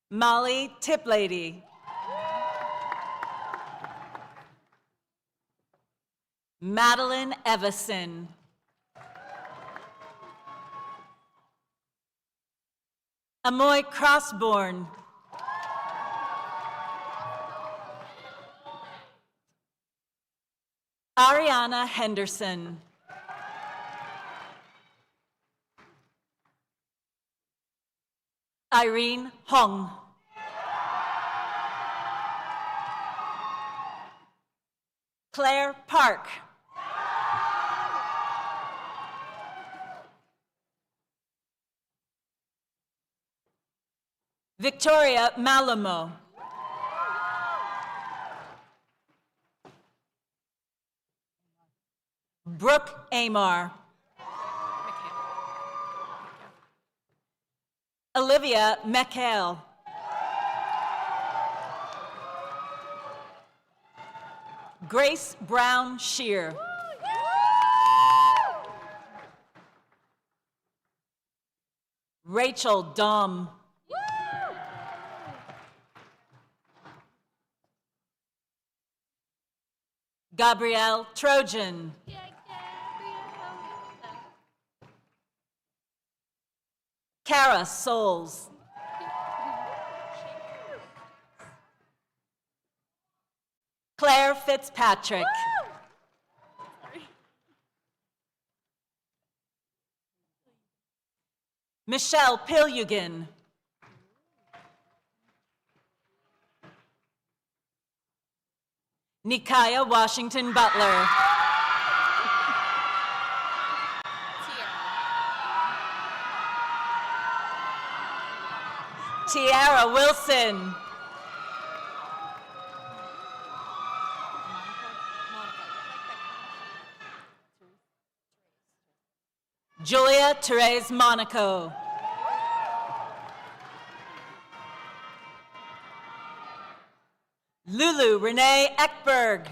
Molly Tiplady. Madeline Evison. Amoy Crossborn. Ariana Henderson. Irene Hong. Claire Park. Victoria Malamo. Brooke Amar. Olivia McHale. Grace Brown Shear. Rachel Dom. Gabrielle Trojan. Kara Souls. Claire Fitzpatrick. Michelle Pilyugin. Nikaya Washington Butler. Tiara Wilson. Julia Therese Monaco. Lulu Renee Eckberg.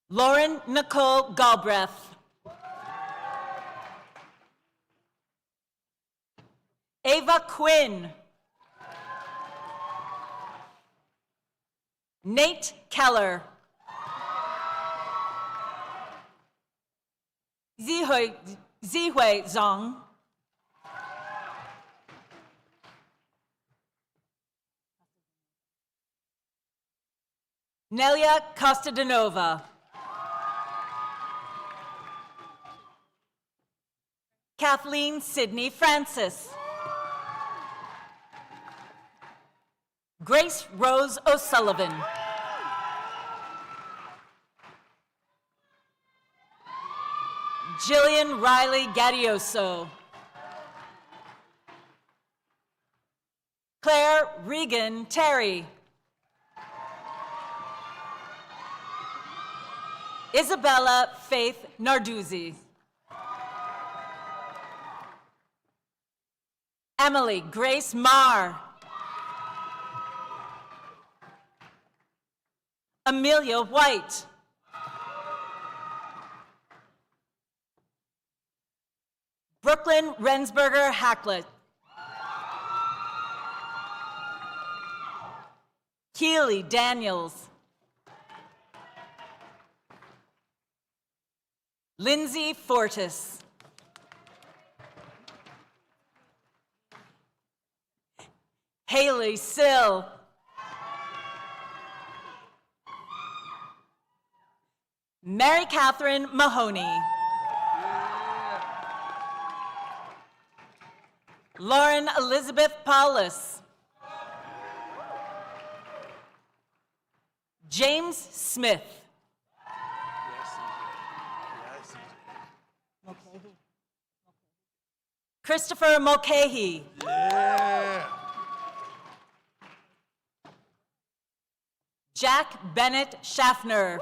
Lauren Nicole Galbraith. Ava Quinn. Nate Keller. Zihui Zhang. Nelia Costadanova. Kathleen Sidney Francis. Grace Rose O'Sullivan. Jillian Riley Gaddioso. Claire Regan Terry. Isabella Faith Narduzzi. Emily Grace Marr. Amelia White. Brooklyn Rensberger Hacklet. Keely Daniels. Lindsay Fortis. Haley Sill. Mary Catherine Mahoney. Lauren Elizabeth Paulus. James Smith. Christopher Mulcahy. Jack Bennett Schaffner.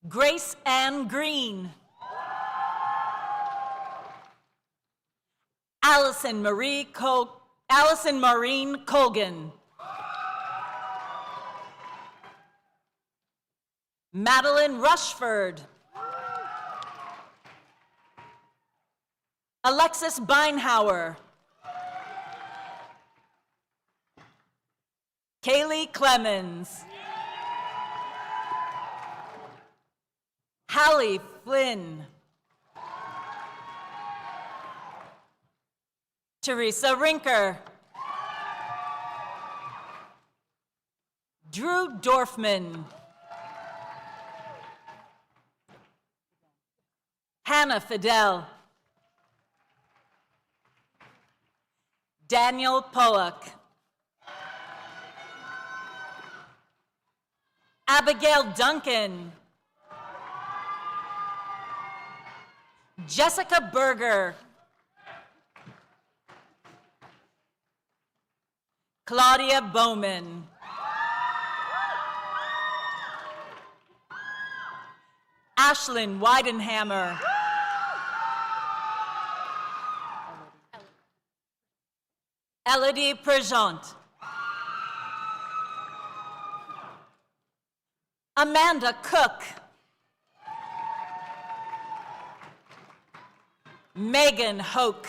Grace Ann Green. Allison Maureen Colgan. Madeline Rushford. Alexis Beinhauer. Kaylee Clemens. Hallie Flynn. Teresa Rinker. Drew Dorfman. Hannah Fidel. Daniel Pollock. Abigail Duncan. Jessica Berger. Claudia Bowman. Ashlyn Weidenhammer. Elodie Prejant. Amanda Cook. Megan Hoke.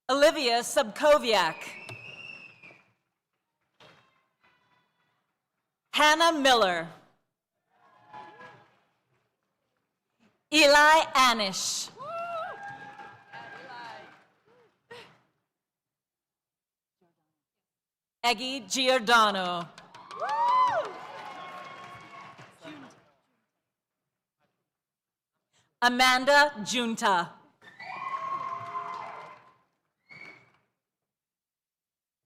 Olivia Subkoviak. Hannah Miller. Eli Anish. Eggie Giordano. Amanda Junta.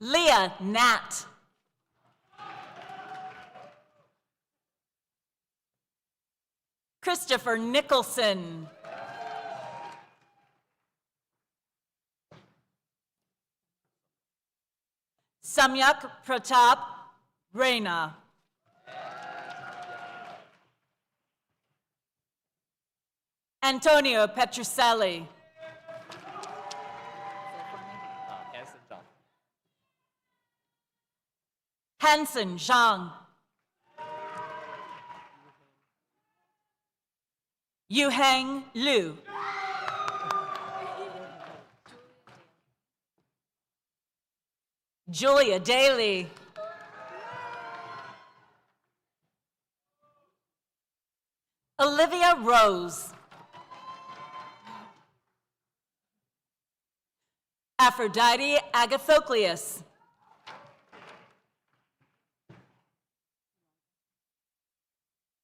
Leah Nat. Christopher Nicholson. Samyak Pratap Reina. Antonio Petrucelli. Hansen Zhang. Yuhang Liu. Julia Daly. Olivia Rose. Aphrodite Agathocleus.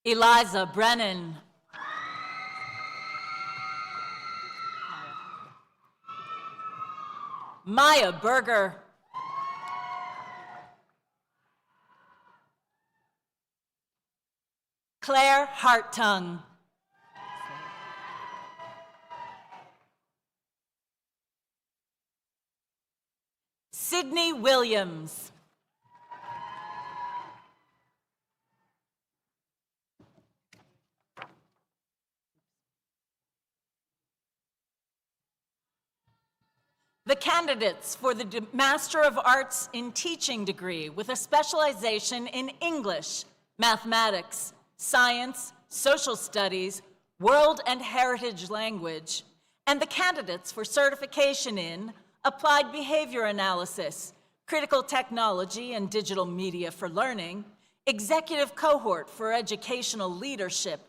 Eliza Brennan. Maya Berger. Claire Hartung. Sydney Williams. The candidates for the Master of Arts in Teaching degree with a specialization in English, mathematics, science, social studies, world and heritage language, and the candidates for certification in applied behavior analysis, critical technology and digital media for learning, executive cohort for educational leadership,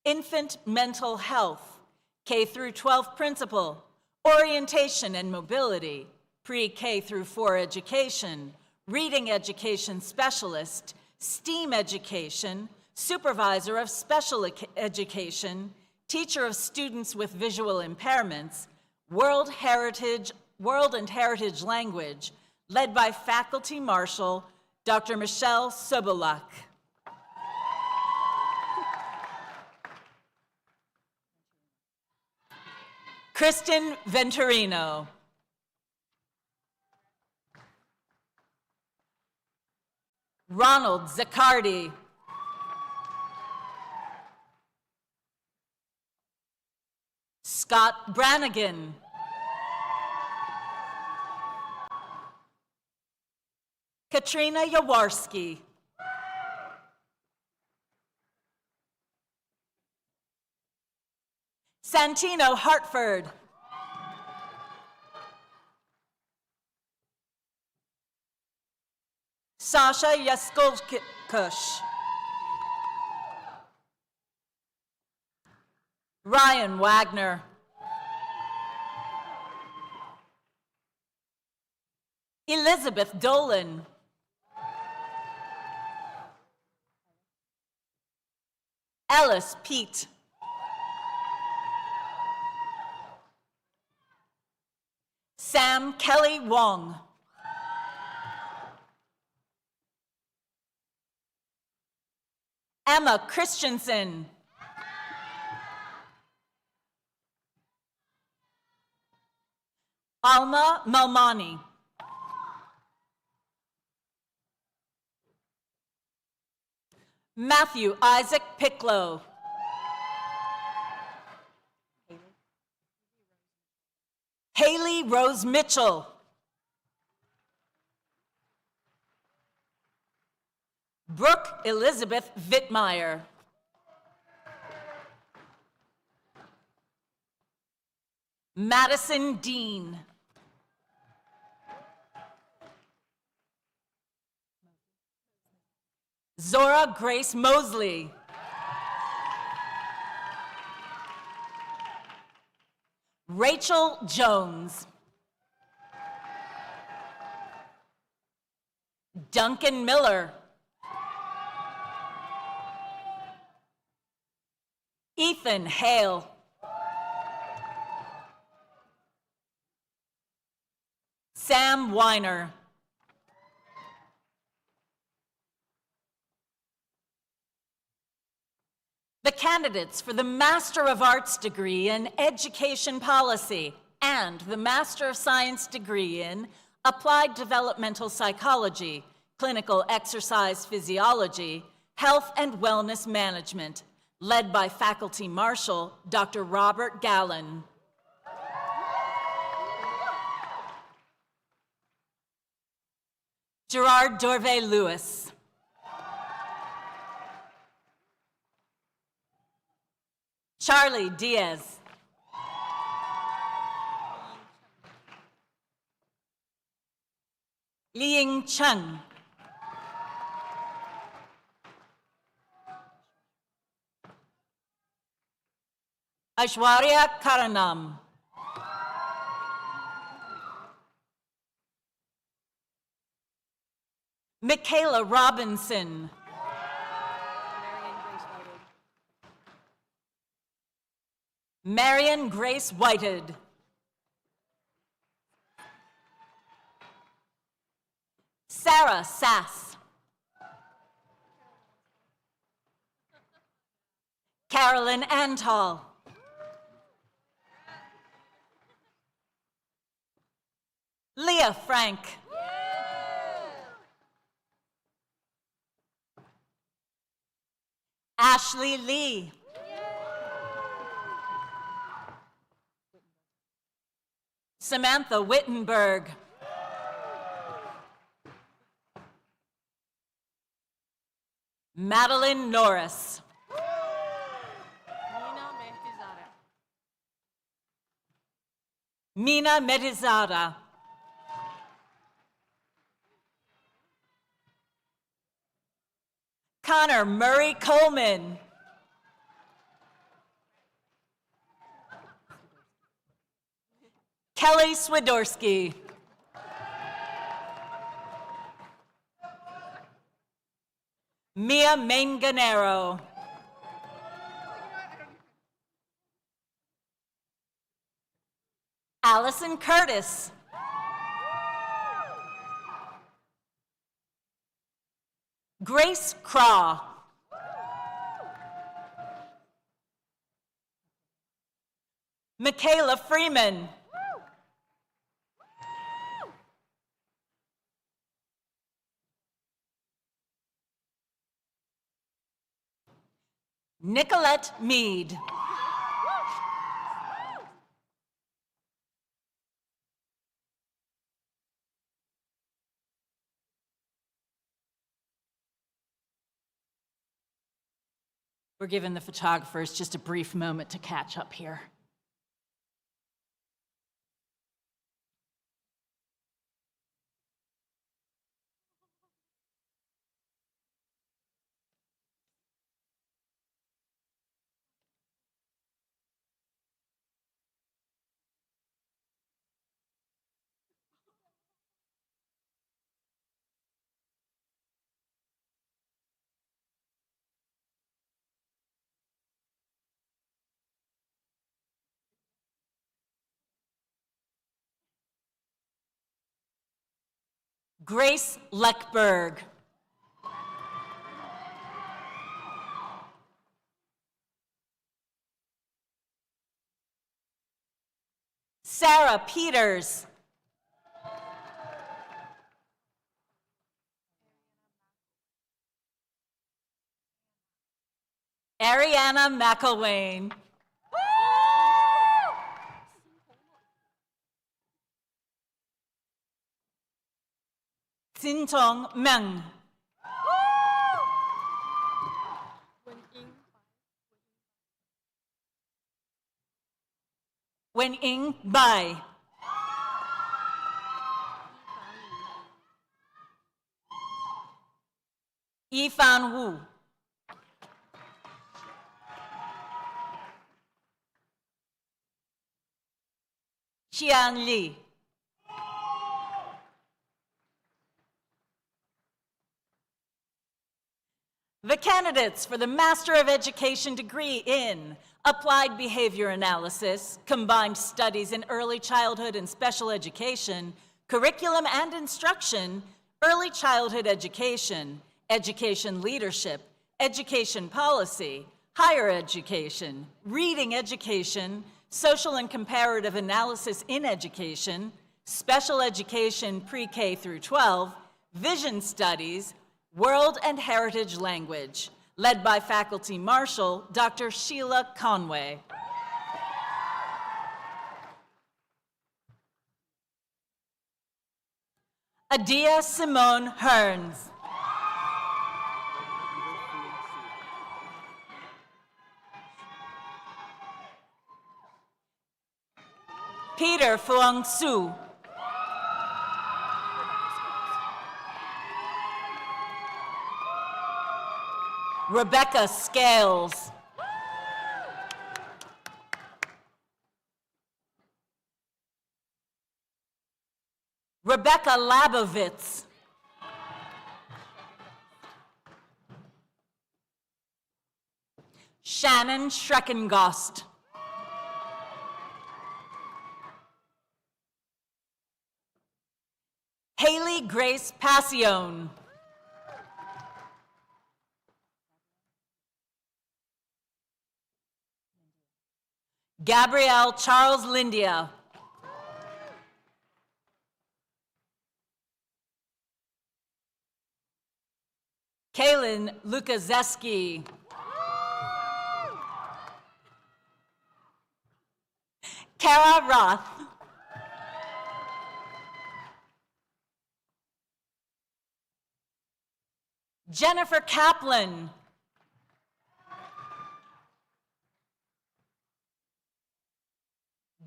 infant mental health, K through 12 principal, orientation and mobility, pre-K through 4 education, reading education specialist, STEAM education, supervisor of special education, teacher of students with visual impairments, world and heritage language, led by faculty marshal, Dr. Michelle Sobolak. Kristen Venturino. Ronald Zaccardi. Scott Brannigan. Katrina Yawarski. Santino Hartford. Sasha Yaskolkush. Ryan Wagner. Elizabeth Dolan. Ellis Pete. Sam Kelly Wong. Emma Christensen. Alma Malmani. Matthew Isaac Picklow. Haley Rose Mitchell. Brooke Elizabeth Vittmeyer. Madison Dean. Zora Grace Mosley. Rachel Jones. Duncan Miller. Ethan Hale. Sam Weiner. The candidates for the Master of Arts degree in Education Policy and the Master of Science degree in Applied Developmental Psychology, Clinical Exercise Physiology, Health and Wellness Management, led by Faculty Marshal Dr. Robert Gallen. Gerard Dorvey-Lewis. Charlie Diaz. Liying Chung. Aishwarya Karanam. Michaela Robinson. Marion Grace voted. Marion Grace Whited. Sarah Sass. Carolyn Antal. Leah Frank. Ashley Lee. Samantha Wittenberg. Madeline Norris. Mina Medizada. Connor Murray Coleman. Kelly Swiderski. Mia Manganero. Allison Curtis. Grace Craw. Michaela Freeman. Nicolette Mead. We're giving the photographers just a brief moment to catch up here. Grace Leckberg. Sarah Peters. Ariana McElwain. Sintong Meng. Wen Ying Bai. Yifan Wu. Xian Li. The candidates for the Master of Education degree in Applied Behavior Analysis, Combined Studies in Early Childhood and Special Education, Curriculum and Instruction, Early Childhood Education, Education Leadership, Education Policy, Higher Education, Reading Education, Social and Comparative Analysis in Education, Special Education Pre-K through 12, Vision Studies, World and Heritage Language, led by Faculty Marshal, Dr. Sheila Conway. Adia Simone Hearns. Peter Fuang Su. Rebecca Scales. Rebecca Labovitz. Shannon Schreckengost. Haley Grace Passione. Gabrielle Charles Lindia. Kaylin Lukazeski. Kara Roth. Jennifer Kaplan.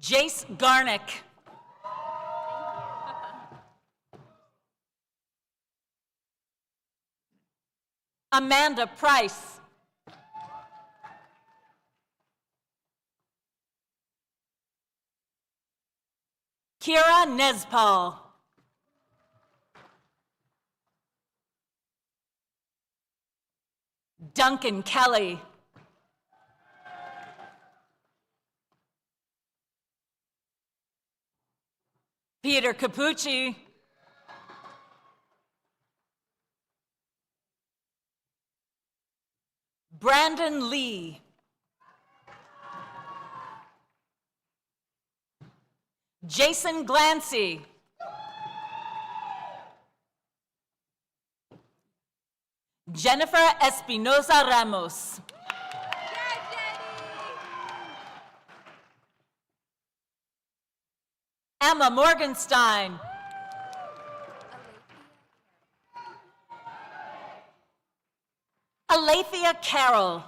Jace Garnick. Amanda Price. Kira Nezpal. Duncan Kelly. Peter Capucci. Brandon Lee. Jason Glancy. Jennifer Espinosa Ramos. Emma Morgenstein. Alethea Carroll.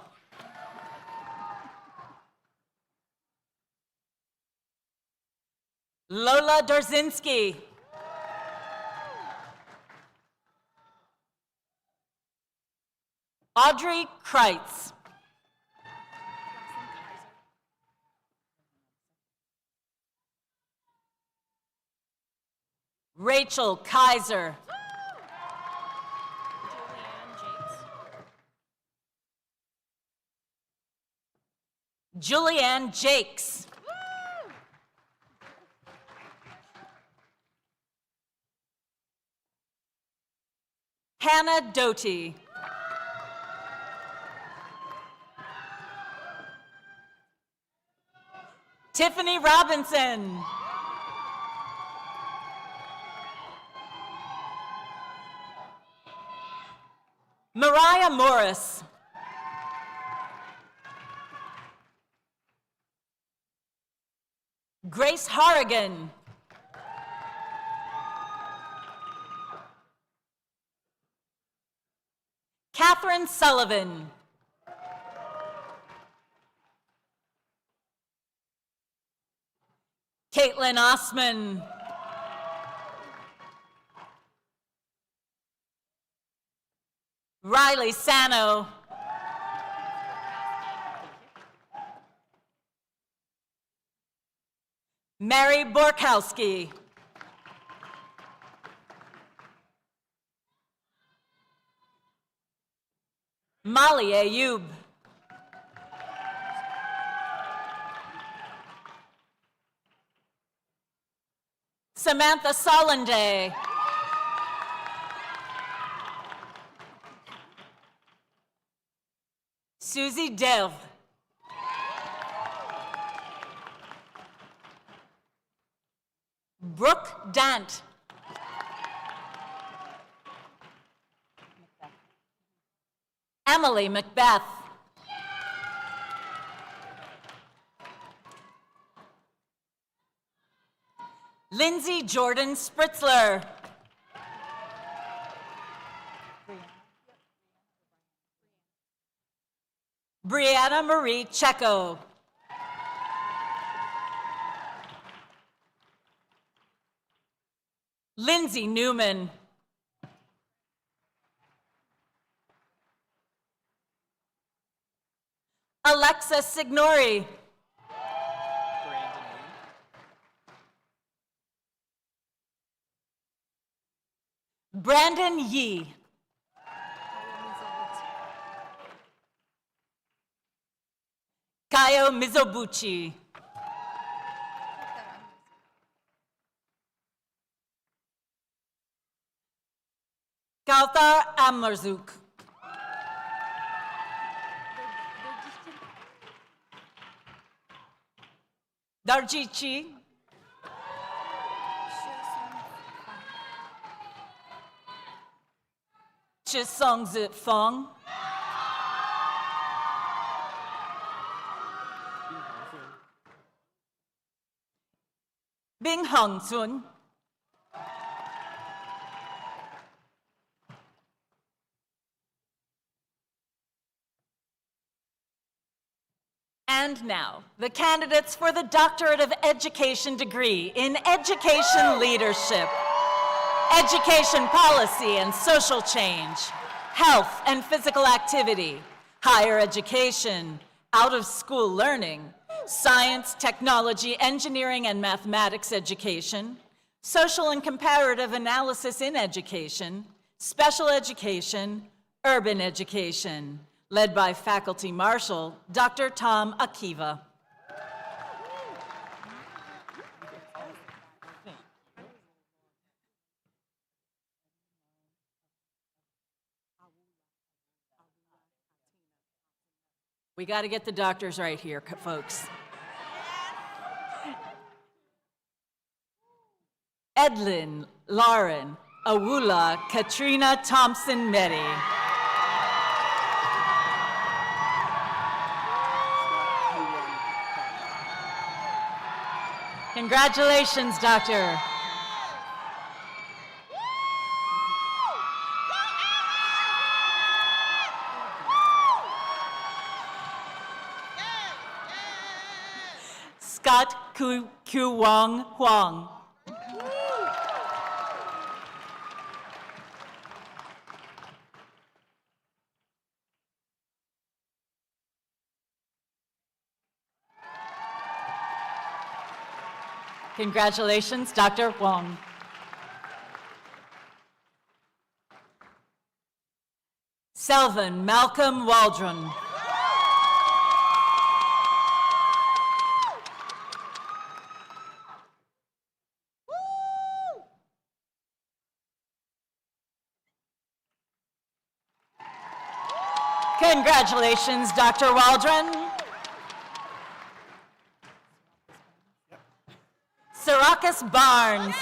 Lola Dorzinski. Audrey Kreitz. Rachel Kaiser. Julianne Jakes. Hannah Doty. Tiffany Robinson. Mariah Morris. Grace Harrigan. Catherine Sullivan. Caitlin Osman. Riley Sano. Mary Borkowski. Molly Ayub. Samantha Solanday. Susie Dev. Brooke Dant. Emily Macbeth. Lindsay Jordan Spritzler. Brianna Marie Checo. Lindsay Newman. Alexa Signori. Brandon Yee. Kayo Mizobuchi. Kauthar Amarzouk. Darjichi. Chisongzit Fong. Bing Hong Sun. And now, the candidates for the Doctorate of Education degree in Education Leadership, Education Policy and Social Change, Health and Physical Activity, Higher Education, Out-of-School Learning, Science, Technology, Engineering, and Mathematics Education, Social and Comparative Analysis in Education, Special Education, Urban Education, led by Faculty Marshal, Dr. Tom Akiva. We got to get the doctors right here, folks. Edlin Lauren Awula Katrina Thompson Meddy. Congratulations, Doctor. Scott Q Wong Huang. Congratulations, Dr. Wong. Selvin Malcolm Waldron. Congratulations, Dr. Waldron. Sarakas Barnes.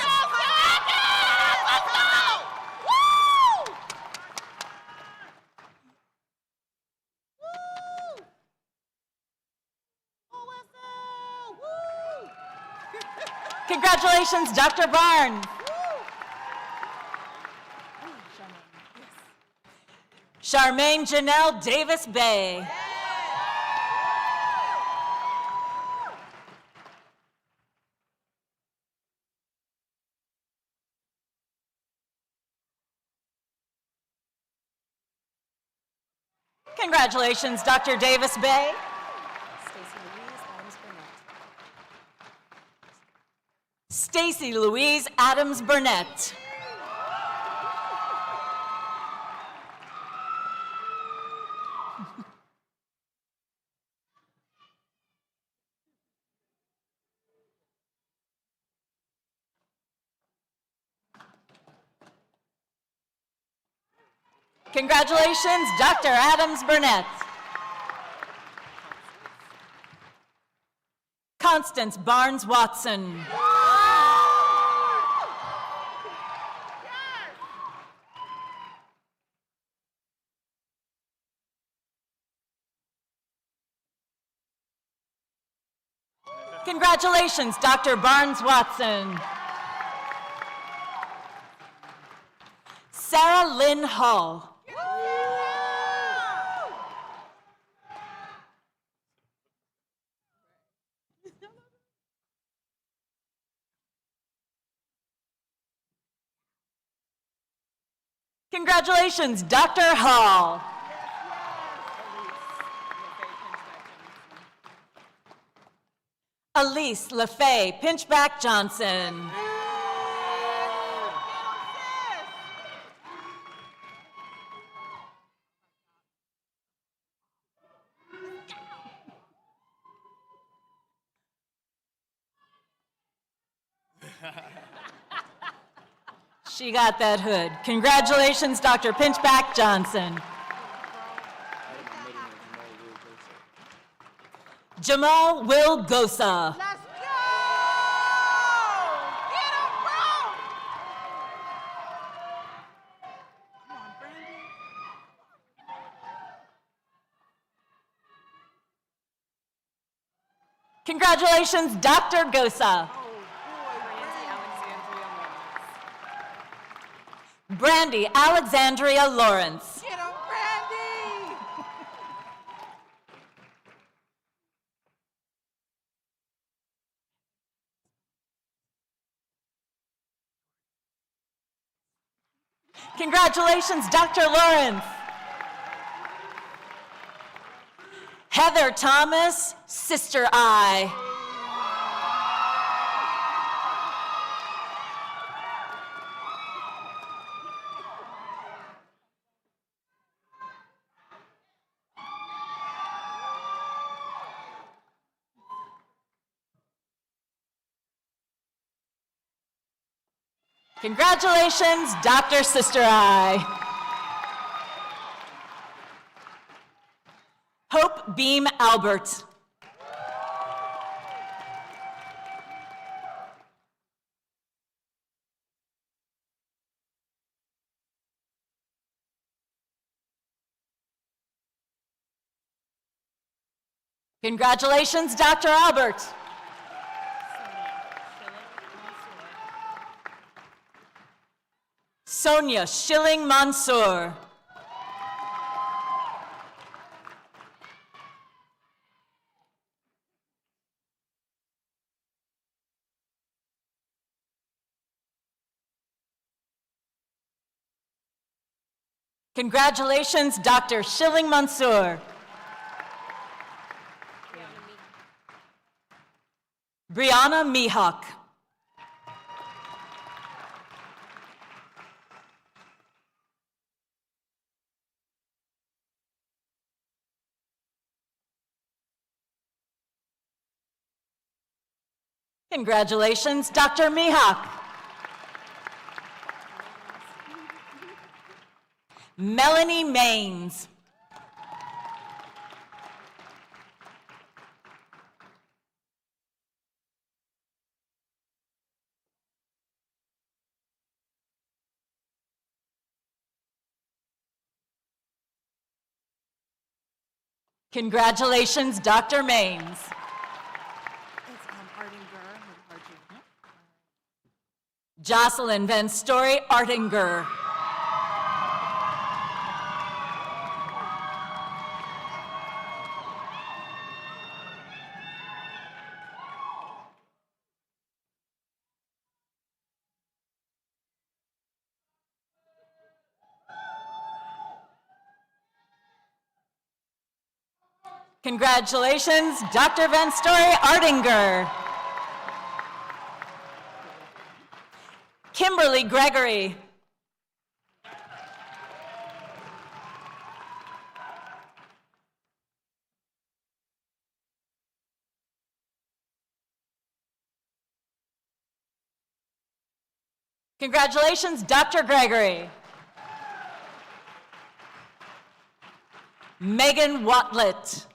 Congratulations, Dr. Barnes. Charmaine Janelle Davis Bay. Congratulations, Dr. Davis Bay. Stacy Louise Adams Burnett. Congratulations, Dr. Adams Burnett. Constance Barnes Watson. Congratulations, Dr. Barnes Watson. Sarah Lynn Hall. Congratulations, Dr. Hall. Elise LaFay Pinchback Johnson. She got that hood. Congratulations, Dr. Pinchback Johnson. Jamal Will Gosa. Let's go! Get him, bro! Come on, Brandy. Congratulations, Dr. Gosa. Brandy Alexandria Lawrence. Get him, Brandy! Congratulations, Dr. Lawrence. Heather Thomas, Sister I. Congratulations, Dr. Sister I. Hope Beam Albert. Congratulations, Dr. Albert. Sonia Schilling Mansour. Congratulations, Dr. Schilling Mansour. Brianna Mihawk. Congratulations, Dr. Mihawk. Melanie Maines. Congratulations, Dr. Maines. It's Artinger. Jocelyn Van Story Artinger. Congratulations, Dr. Van Story Artinger. Kimberly Gregory. Congratulations, Dr. Gregory. Megan Watlett.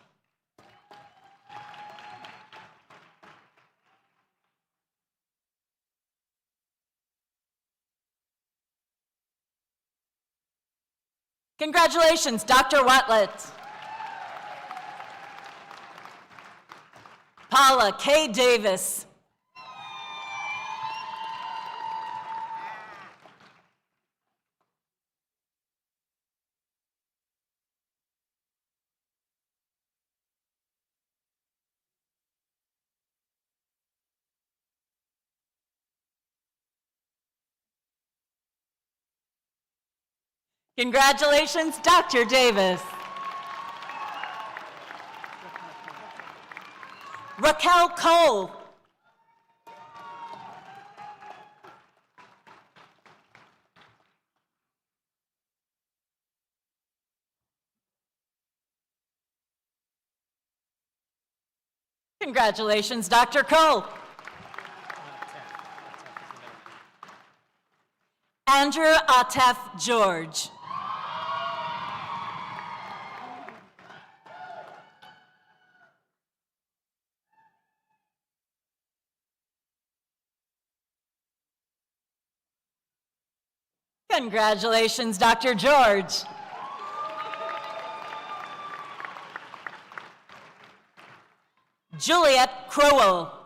Congratulations, Dr. Watlett. Paula K. Davis. Congratulations, Dr. Davis. Raquel Cole. Congratulations, Dr. Cole. Andrew Atef George. Congratulations, Dr. George. Juliet Crowell.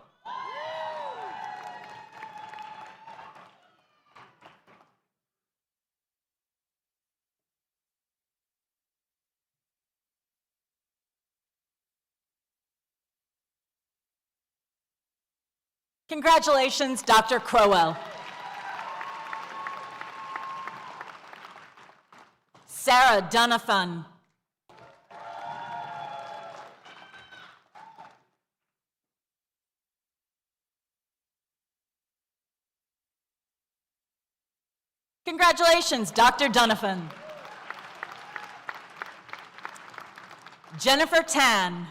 Congratulations, Dr. Crowell. Sarah Donaphan. Congratulations, Dr. Donaphan. Jennifer Tan.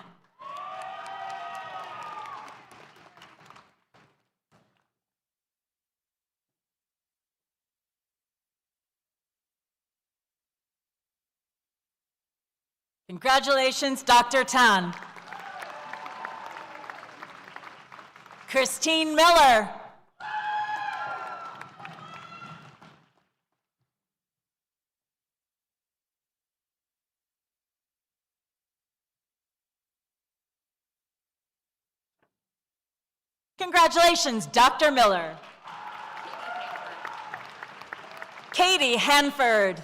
Congratulations, Dr. Tan. Christine Miller. Congratulations, Dr. Miller. Katie Hanford.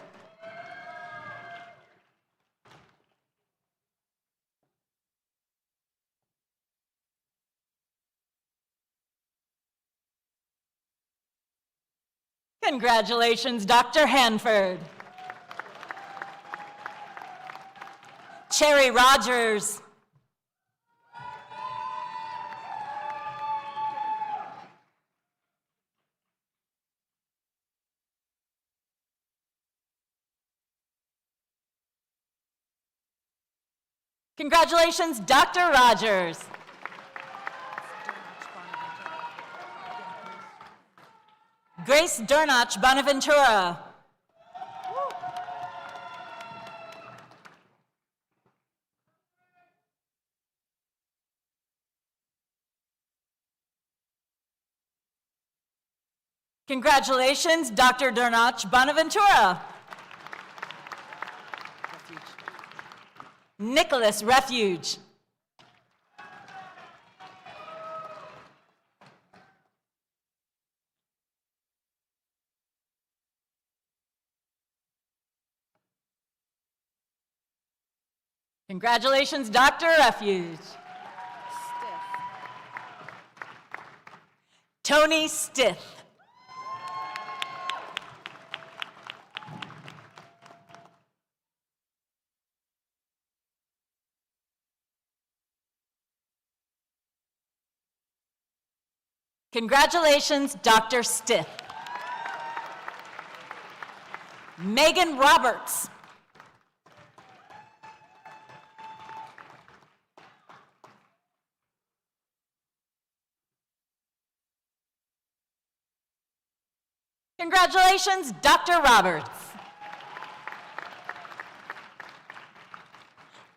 Congratulations, Dr. Hanford. Cherry Rogers. Congratulations, Dr. Rogers. Grace Durnach Bonaventura. Congratulations, Dr. Durnach Bonaventura. Nicholas Refuge. Congratulations, Dr. Refuge. Tony Stith. Congratulations, Dr. Stith. Megan Roberts. Congratulations, Dr. Roberts.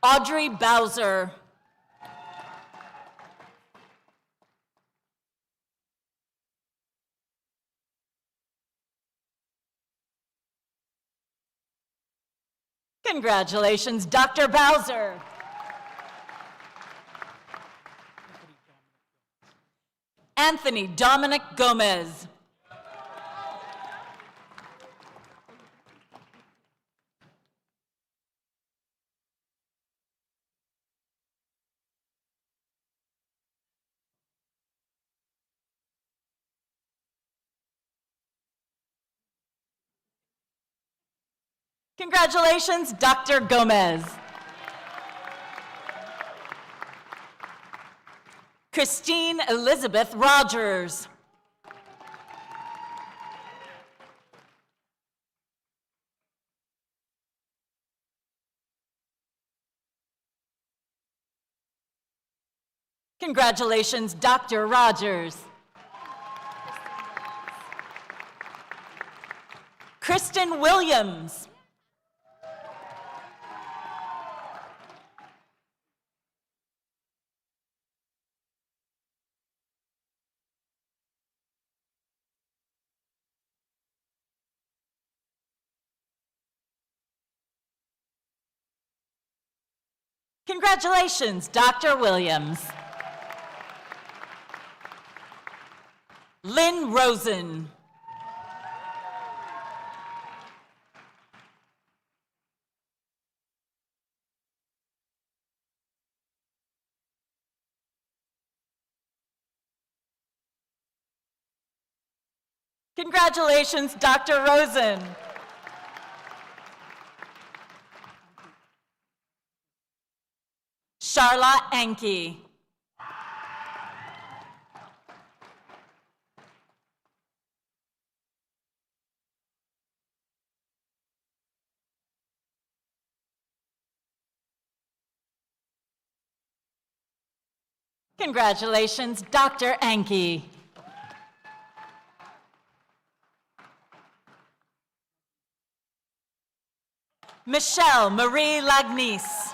Audrey Bowser. Congratulations, Dr. Bowser. Anthony Dominic Gomez. Congratulations, Dr. Gomez. Christine Elizabeth Rogers. Congratulations, Dr. Rogers. Kristen Williams. Congratulations, Dr. Williams. Lynn Rosen. Congratulations, Dr. Rosen. Charlotte Enke. Congratulations, Dr. Enke. Michelle Marie Lagnice.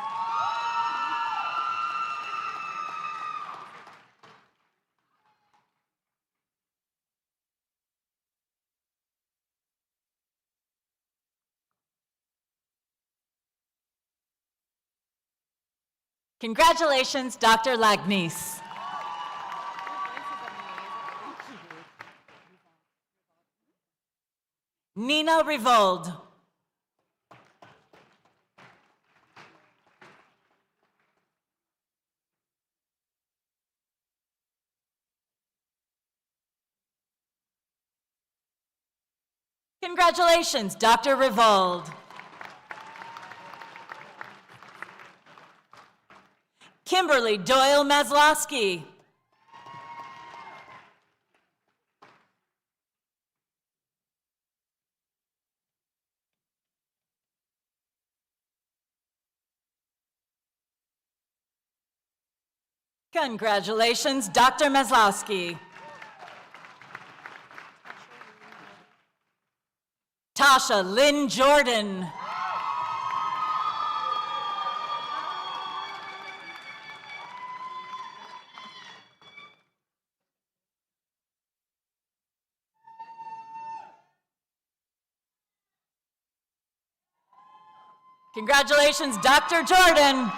Congratulations, Dr. Lagnice. Nina Rivold. Congratulations, Dr. Rivold. Kimberly Doyle Maslowski. Congratulations, Dr. Maslowski. Tasha Lynn Jordan. Congratulations, Dr. Jordan.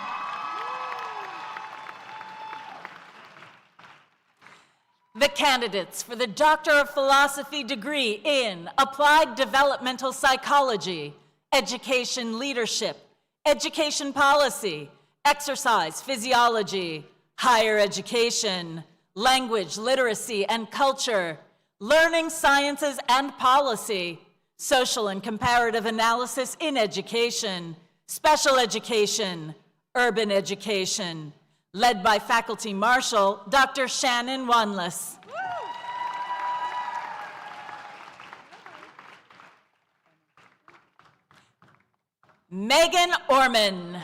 The candidates for the Doctor of Philosophy degree in Applied Developmental Psychology, Education Leadership, Education Policy, Exercise Physiology, Higher Education, Language, Literacy and Culture, Learning Sciences and Policy, Social and Comparative Analysis in Education, Special Education, Urban Education, led by Faculty Marshal, Dr. Shannon Wanless. Megan Orman.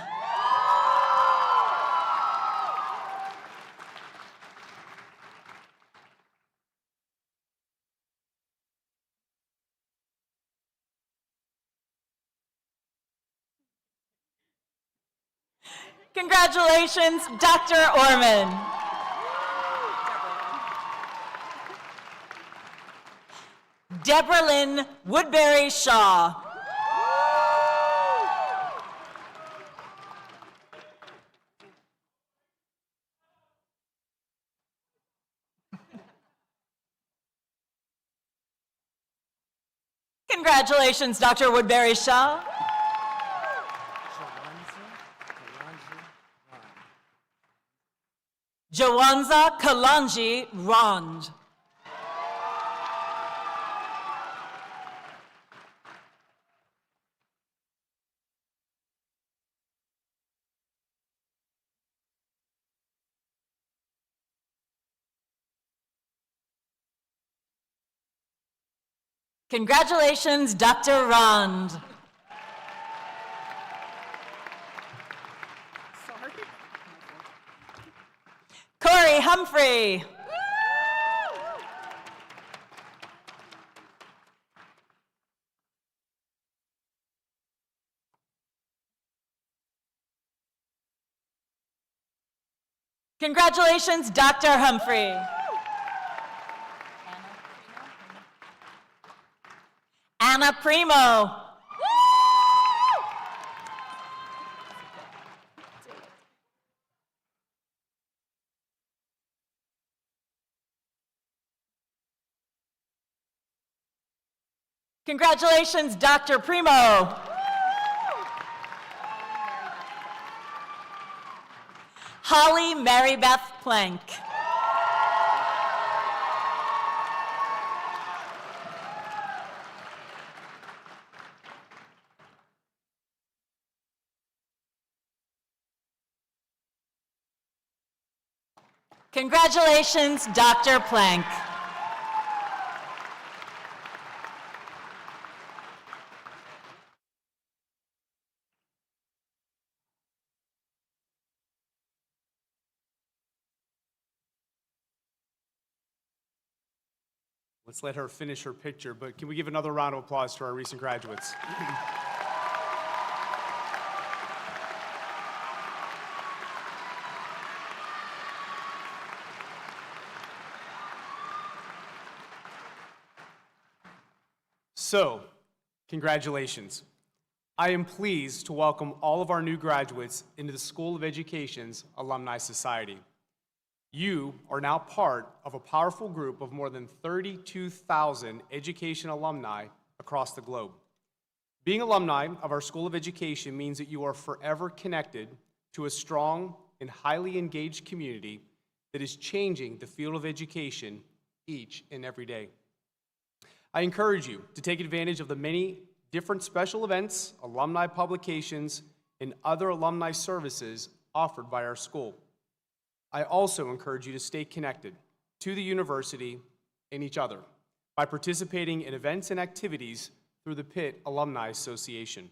Congratulations, Dr. Orman. Deborah Lynn Woodbury Shaw. Congratulations, Dr. Woodbury Shaw. Jawanza Kalanji Rond. Congratulations, Dr. Rond. Corey Humphrey. Congratulations, Dr. Humphrey. Anna Primo. Congratulations, Dr. Primo. Holly Marybeth Plank. Congratulations, Dr. Plank. Let's let her finish her picture, but can we give another round of applause to our recent graduates? So, congratulations. I am pleased to welcome all of our new graduates into the School of Education's Alumni Society. You are now part of a powerful group of more than 32,000 education alumni across the globe. Being alumni of our School of Education means that you are forever connected to a strong and highly engaged community that is changing the field of education each and every day. I encourage you to take advantage of the many different special events, alumni publications, and other alumni services offered by our school. I also encourage you to stay connected to the university and each other by participating in events and activities through the Pitt Alumni Association.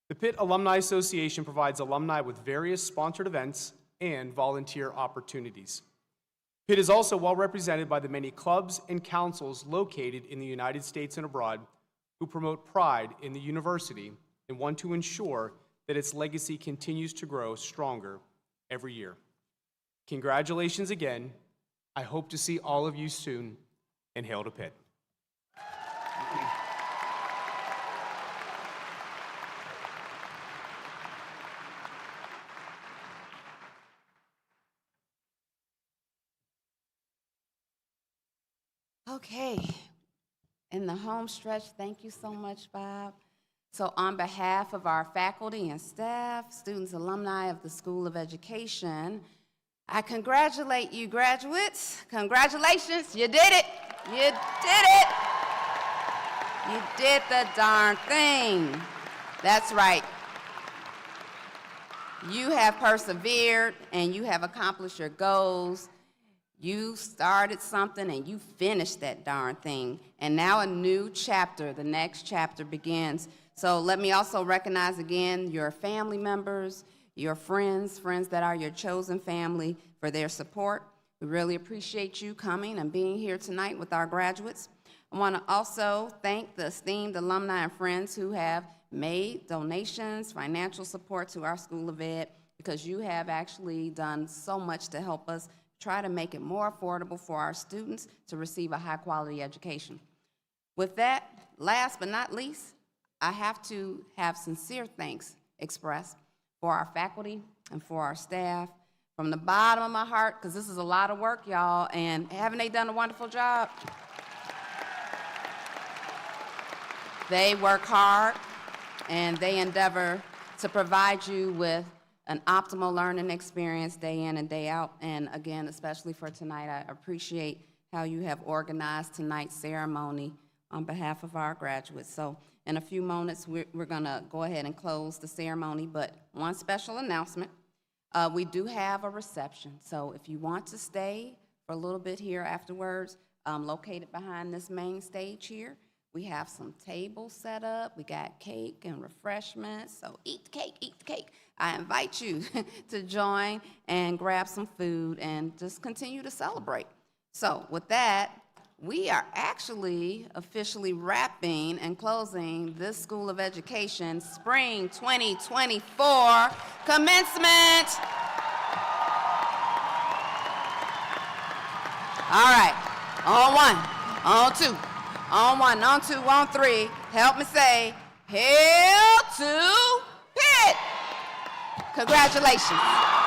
The Pitt Alumni Association provides alumni with various sponsored events and volunteer opportunities. Pitt is also well represented by the many clubs and councils located in the United States and abroad who promote pride in the university and want to ensure that its legacy continues to grow stronger every year. Congratulations again. I hope to see all of you soon, and hail to Pitt. Okay, in the home stretch, thank you so much, Bob. So on behalf of our faculty and staff, students, alumni of the School of Education, I congratulate you, graduates. Congratulations, you did it. You did it. You did the darn thing. That's right. You have persevered and you have accomplished your goals. You started something and you finished that darn thing. And now a new chapter, the next chapter begins. So let me also recognize again your family members, your friends that are your chosen family for their support. We really appreciate you coming and being here tonight with our graduates. I want to also thank the esteemed alumni and friends who have made donations, financial support to our School of Ed, because you have actually done so much to help us try to make it more affordable for our students to receive a high-quality education. With that, last but not least, I have to have sincere thanks expressed for our faculty and for our staff from the bottom of my heart, because this is a lot of work, y'all, and haven't they done a wonderful job? They work hard, and they endeavor to provide you with an optimal learning experience day in and day out. And again, especially for tonight, I appreciate how you have organized tonight's ceremony on behalf of our graduates. So in a few moments, we're gonna go ahead and close the ceremony, but one special announcement. We do have a reception, so if you want to stay for a little bit here afterwards, located behind this main stage here, we have some tables set up. We got cake and refreshments, so eat the cake, eat the cake. I invite you to join and grab some food and just continue to celebrate. So with that, we are actually officially wrapping and closing this School of Education Spring 2024 Commencement. All right. On one, on two, on one, on two, on three. Help me say, hail to Pitt. Congratulations.